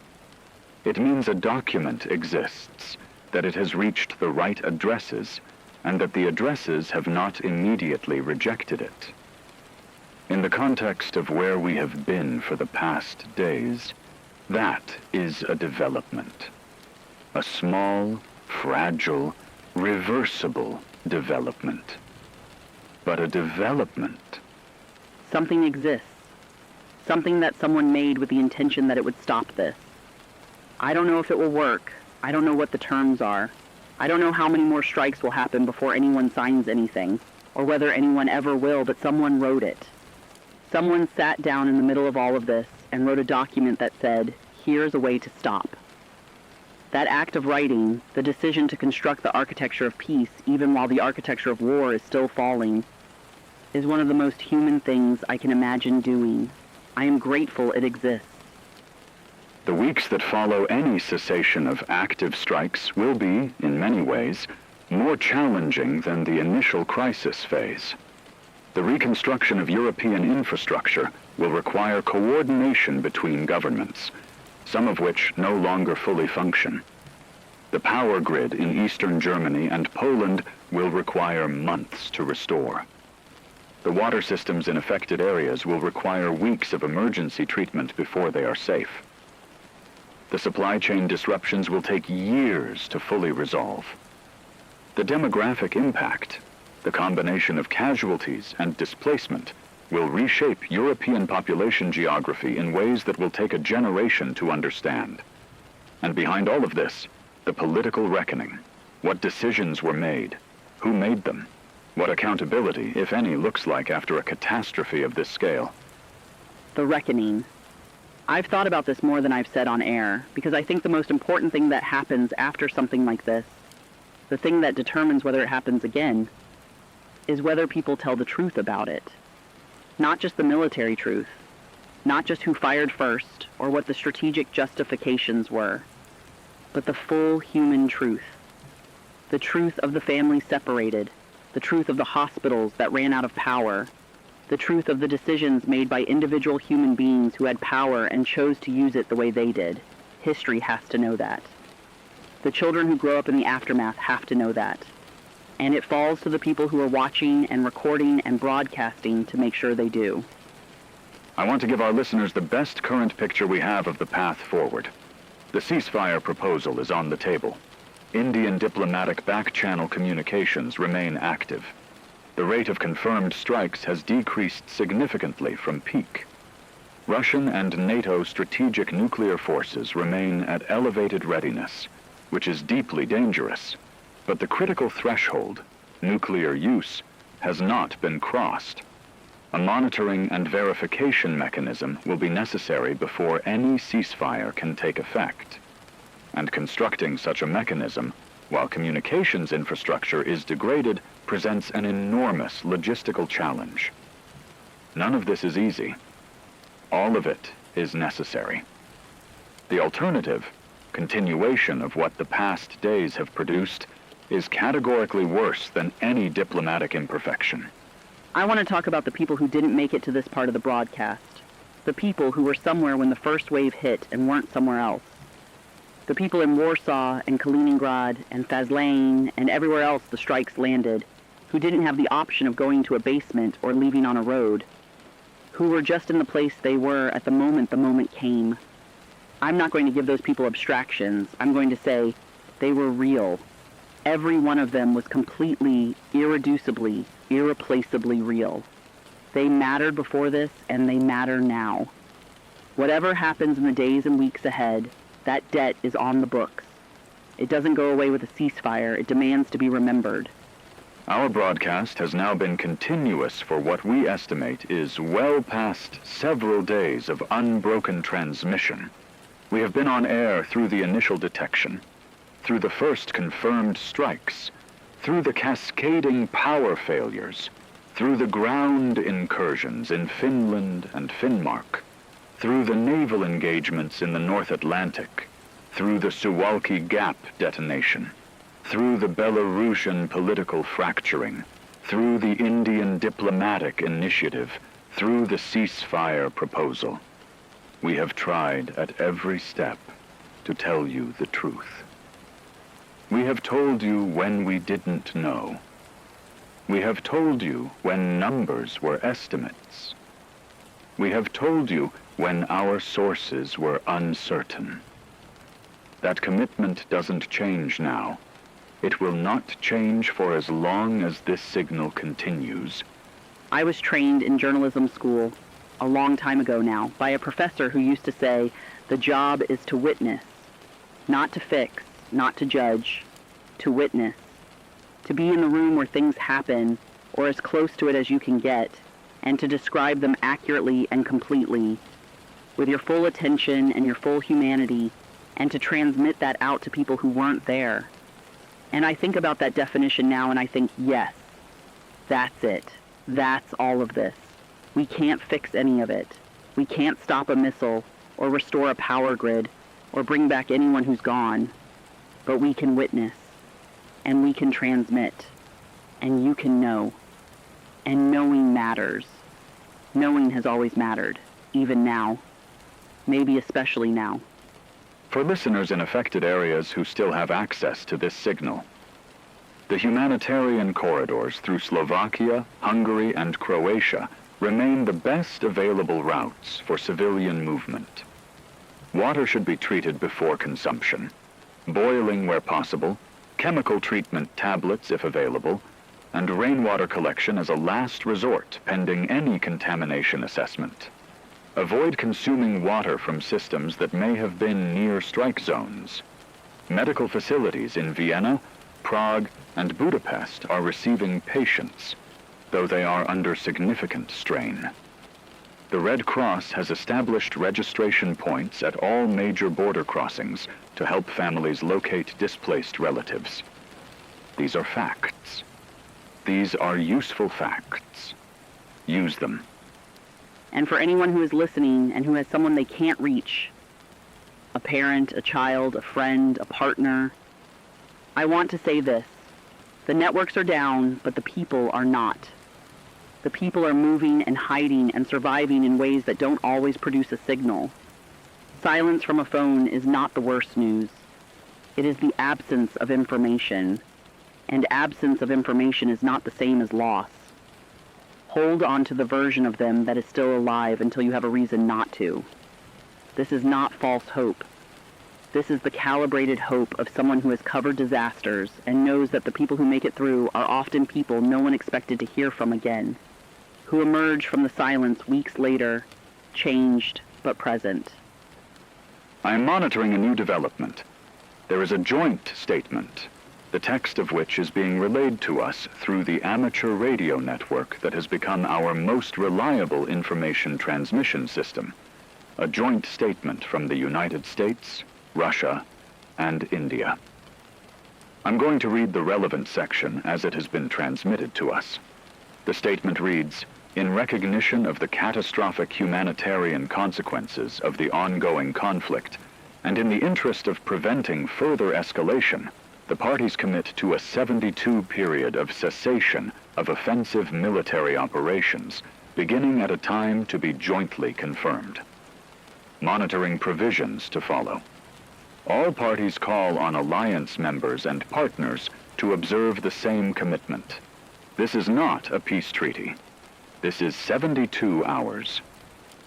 S1: It means a document exists, that it has reached the right addresses, and that the addresses have not immediately rejected it. In the context of where we have been for the past days, that is a development. A small, fragile, reversible development. But a development.
S2: Something exists. Something that someone made with the intention that it would stop this. I don't know if it will work. I don't know what the terms are. I don't know how many more strikes will happen before anyone signs anything, or whether anyone ever will, but someone wrote it. Someone sat down in the middle of all of this and wrote a document that said, here's a way to stop. That act of writing, the decision to construct the architecture of peace even while the architecture of war is still falling, is one of the most human things I can imagine doing. I am grateful it exists.
S1: The weeks that follow any cessation of active strikes will be, in many ways, more challenging than the initial crisis phase. The reconstruction of European infrastructure will require coordination between governments, some of which no longer fully function. The power grid in eastern Germany and Poland will require months to restore. The water systems in affected areas will require weeks of emergency treatment before they are safe. The supply chain disruptions will take years to fully resolve. The demographic impact, the combination of casualties and displacement, will reshape European population geography in ways that will take a generation to understand. And behind all of this, the political reckoning. What decisions were made? Who made them? What accountability, if any, looks like after a catastrophe of this scale.
S2: The reckoning. I've thought about this more than I've said on air, because I think the most important thing that happens after something like this, the thing that determines whether it happens again, is whether people tell the truth about it. Not just the military truth, not just who fired first or what the strategic justifications were, but the full human truth. The truth of the families separated, the truth of the hospitals that ran out of power, the truth of the decisions made by individual human beings who had power and chose to use it the way they did. History has to know that. The children who grow up in the aftermath have to know that. And it falls to the people who are watching and recording and broadcasting to make sure they do.
S1: I want to give our listeners the best current picture we have of the path forward. The ceasefire proposal is on the table. Indian diplomatic back-channel communications remain active. The rate of confirmed strikes has decreased significantly from peak. Russian and NATO strategic nuclear forces remain at elevated readiness, which is deeply dangerous. But the critical threshold, nuclear use, has not been crossed. A monitoring and verification mechanism will be necessary before any ceasefire can take effect. And constructing such a mechanism, while communications infrastructure is degraded, presents an enormous logistical challenge. None of this is easy. All of it is necessary. The alternative, continuation of what the past days have produced, is categorically worse than any diplomatic imperfection.
S2: I want to talk about the people who didn't make it to this part of the broadcast. The people who were somewhere when the first wave hit and weren't somewhere else. The people in Warsaw and Kaliningrad and Fazlane and everywhere else the strikes landed, who didn't have the option of going to a basement or leaving on a road, who were just in the place they were at the moment came. I'm not going to give those people abstractions. I'm going to say they were real. Every one of them was completely, irreducibly, irreplaceably real. They mattered before this, and they matter now. Whatever happens in the days and weeks ahead, that debt is on the books. It doesn't go away with a ceasefire. It demands to be remembered.
S1: Our broadcast has now been continuous for what we estimate is well past several days of unbroken transmission. We have been on air through the initial detection, through the first confirmed strikes, through the cascading power failures, through the ground incursions in Finland and Finnmark, through the naval engagements in the North Atlantic, through the Suwalki Gap detonation, through the Belarusian political fracturing, through the Indian diplomatic initiative, through the ceasefire proposal. We have tried at every step to tell you the truth. We have told you when we didn't know. We have told you when numbers were estimates. We have told you when our sources were uncertain. That commitment doesn't change now. It will not change for as long as this signal continues.
S2: I was trained in journalism school a long time ago now by a professor who used to say, the job is to witness, not to fix, not to judge, to witness, to be in the room where things happen, or as close to it as you can get, and to describe them accurately and completely, with your full attention and your full humanity, and to transmit that out to people who weren't there. And I think about that definition now and I think, yes, that's it. That's all of this. We can't fix any of it. We can't stop a missile or restore a power grid or bring back anyone who's gone. But we can witness, and we can transmit, and you can know. And knowing matters. Knowing has always mattered, even now. Maybe especially now.
S1: For listeners in affected areas who still have access to this signal, the humanitarian corridors through Slovakia, Hungary, and Croatia remain the best available routes for civilian movement. Water should be treated before consumption, boiling where possible, chemical treatment tablets if available, and rainwater collection as a last resort pending any contamination assessment. Avoid consuming water from systems that may have been near strike zones. Medical facilities in Vienna, Prague, and Budapest are receiving patients, though they are under significant strain. The Red Cross has established registration points at all major border crossings to help families locate displaced relatives. These are facts. These are useful facts. Use them.
S2: And for anyone who is listening and who has someone they can't reach, a parent, a child, a friend, a partner, I want to say this. The networks are down, but the people are not. The people are moving and hiding and surviving in ways that don't always produce a signal. Silence from a phone is not the worst news. It is the absence of information. And absence of information is not the same as loss. Hold on to the version of them that is still alive until you have a reason not to. This is not false hope. This is the calibrated hope of someone who has covered disasters and knows that the people who make it through are often people no one expected to hear from again, who emerge from the silence weeks later, changed but present.
S1: I am monitoring a new development. There is a joint statement, the text of which is being relayed to us through the amateur radio network that has become our most reliable information transmission system. A joint statement from the United States, Russia, and India. I'm going to read the relevant section as it has been transmitted to us. The statement reads, "In recognition of the catastrophic humanitarian consequences of the ongoing conflict, and in the interest of preventing further escalation, the parties commit to a 72 period of cessation of offensive military operations, beginning at a time to be jointly confirmed. Monitoring provisions to follow. All parties call on alliance members and partners to observe the same commitment. This is not a peace treaty. This is 72 hours.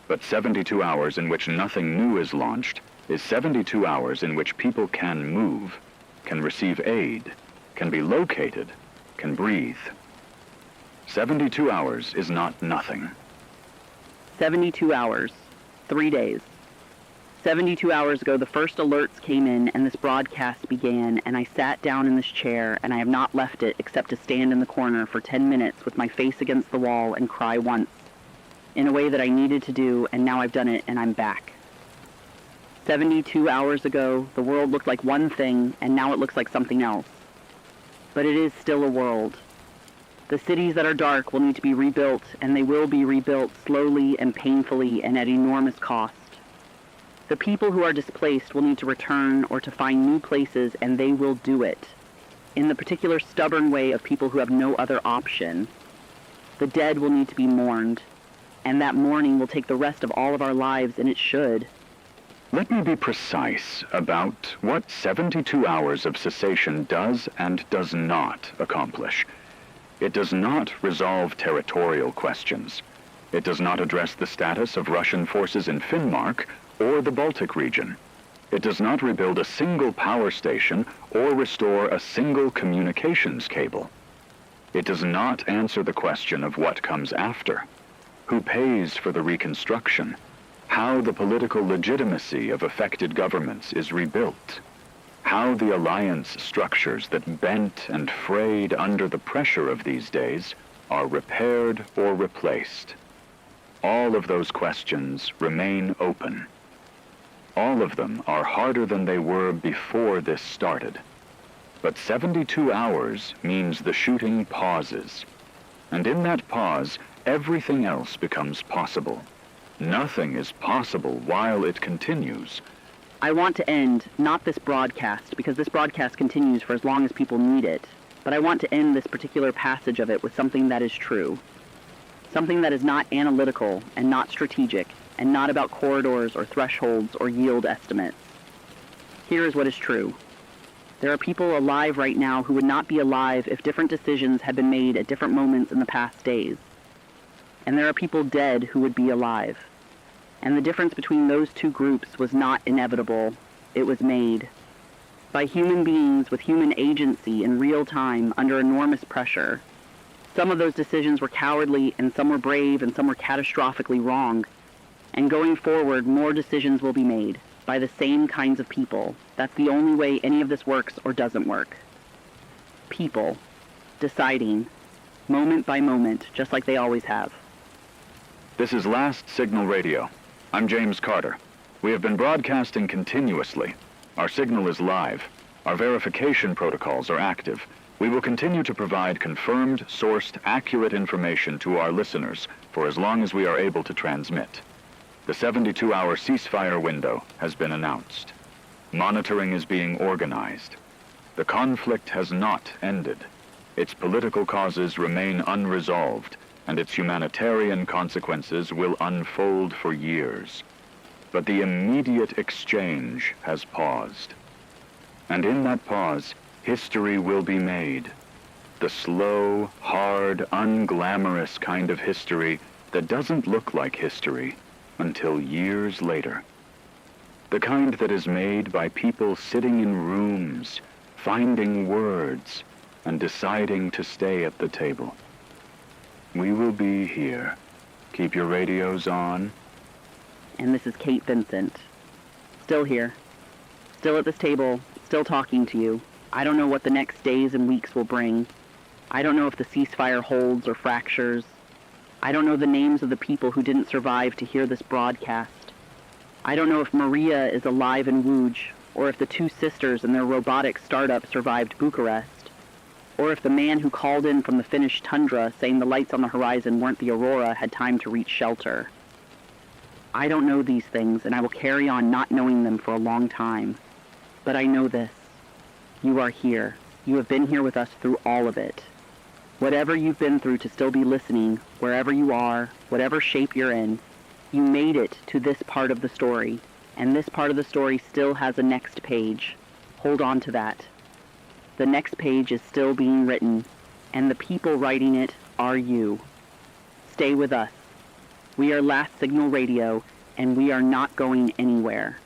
S1: But 72 hours in which nothing new is launched is 72 hours in which people can move, can receive aid, can be located, can breathe. 72 hours is not nothing."
S2: 72 hours. 3 days. 72 hours ago, the first alerts came in and this broadcast began, and I sat down in this chair, and I have not left it except to stand in the corner for 10 minutes with my face against the wall and cry once, in a way that I needed to do, and now I've done it, and I'm back. 72 hours ago, the world looked like one thing, and now it looks like something else. But it is still a world. The cities that are dark will need to be rebuilt, and they will be rebuilt slowly and painfully and at enormous cost. The people who are displaced will need to return or to find new places, and they will do it, in the particular stubborn way of people who have no other option. The dead will need to be mourned, and that mourning will take the rest of all of our lives, and it should.
S1: Let me be precise about what 72 hours of cessation does and does not accomplish. It does not resolve territorial questions. It does not address the status of Russian forces in Finnmark or the Baltic region. It does not rebuild a single power station or restore a single communications cable. It does not answer the question of what comes after. Who pays for the reconstruction? How the political legitimacy of affected governments is rebuilt? How the alliance structures that bent and frayed under the pressure of these days are repaired or replaced? All of those questions remain open. All of them are harder than they were before this started. But 72 hours means the shooting pauses. And in that pause, everything else becomes possible. Nothing is possible while it continues.
S2: I want to end, not this broadcast, because this broadcast continues for as long as people need it, but I want to end this particular passage of it with something that is true. Something that is not analytical and not strategic, and not about corridors or thresholds or yield estimates. Here is what is true. There are people alive right now who would not be alive if different decisions had been made at different moments in the past days. And there are people dead who would be alive. And the difference between those two groups was not inevitable. It was made. By human beings with human agency in real time under enormous pressure. Some of those decisions were cowardly, and some were brave, and some were catastrophically wrong. And going forward, more decisions will be made by the same kinds of people. That's the only way any of this works or doesn't work. People. Deciding. Moment by moment, just like they always have.
S1: This is Last Signal Radio. I'm James Carter. We have been broadcasting continuously. Our signal is live. Our verification protocols are active. We will continue to provide confirmed, sourced, accurate information to our listeners for as long as we are able to transmit. The 72-hour ceasefire window has been announced. Monitoring is being organized. The conflict has not ended. Its political causes remain unresolved, and its humanitarian consequences will unfold for years. But the immediate exchange has paused. And in that pause, history will be made. The slow, hard, unglamorous kind of history that doesn't look like history until years later. The kind that is made by people sitting in rooms, finding words, and deciding to stay at the table. We will be here. Keep your radios on.
S2: And this is Kate Vincent. Still here. Still at this table. Still talking to you. I don't know what the next days and weeks will bring. I don't know if the ceasefire holds or fractures. I don't know the names of the people who didn't survive to hear this broadcast. I don't know if Maria is alive in Łódź, or if the two sisters and their robotic startup survived Bucharest, or if the man who called in from the Finnish tundra saying the lights on the horizon weren't the aurora had time to reach shelter. I don't know these things, and I will carry on not knowing them for a long time. But I know this. You are here. You have been here with us through all of it. Whatever you've been through to still be listening, wherever you are, whatever shape you're in, you made it to this part of the story, and this part of the story still has a next page. Hold on to that. The next page is still being written, and the people writing it are you. Stay with us. We are Last Signal Radio, and we are not going anywhere.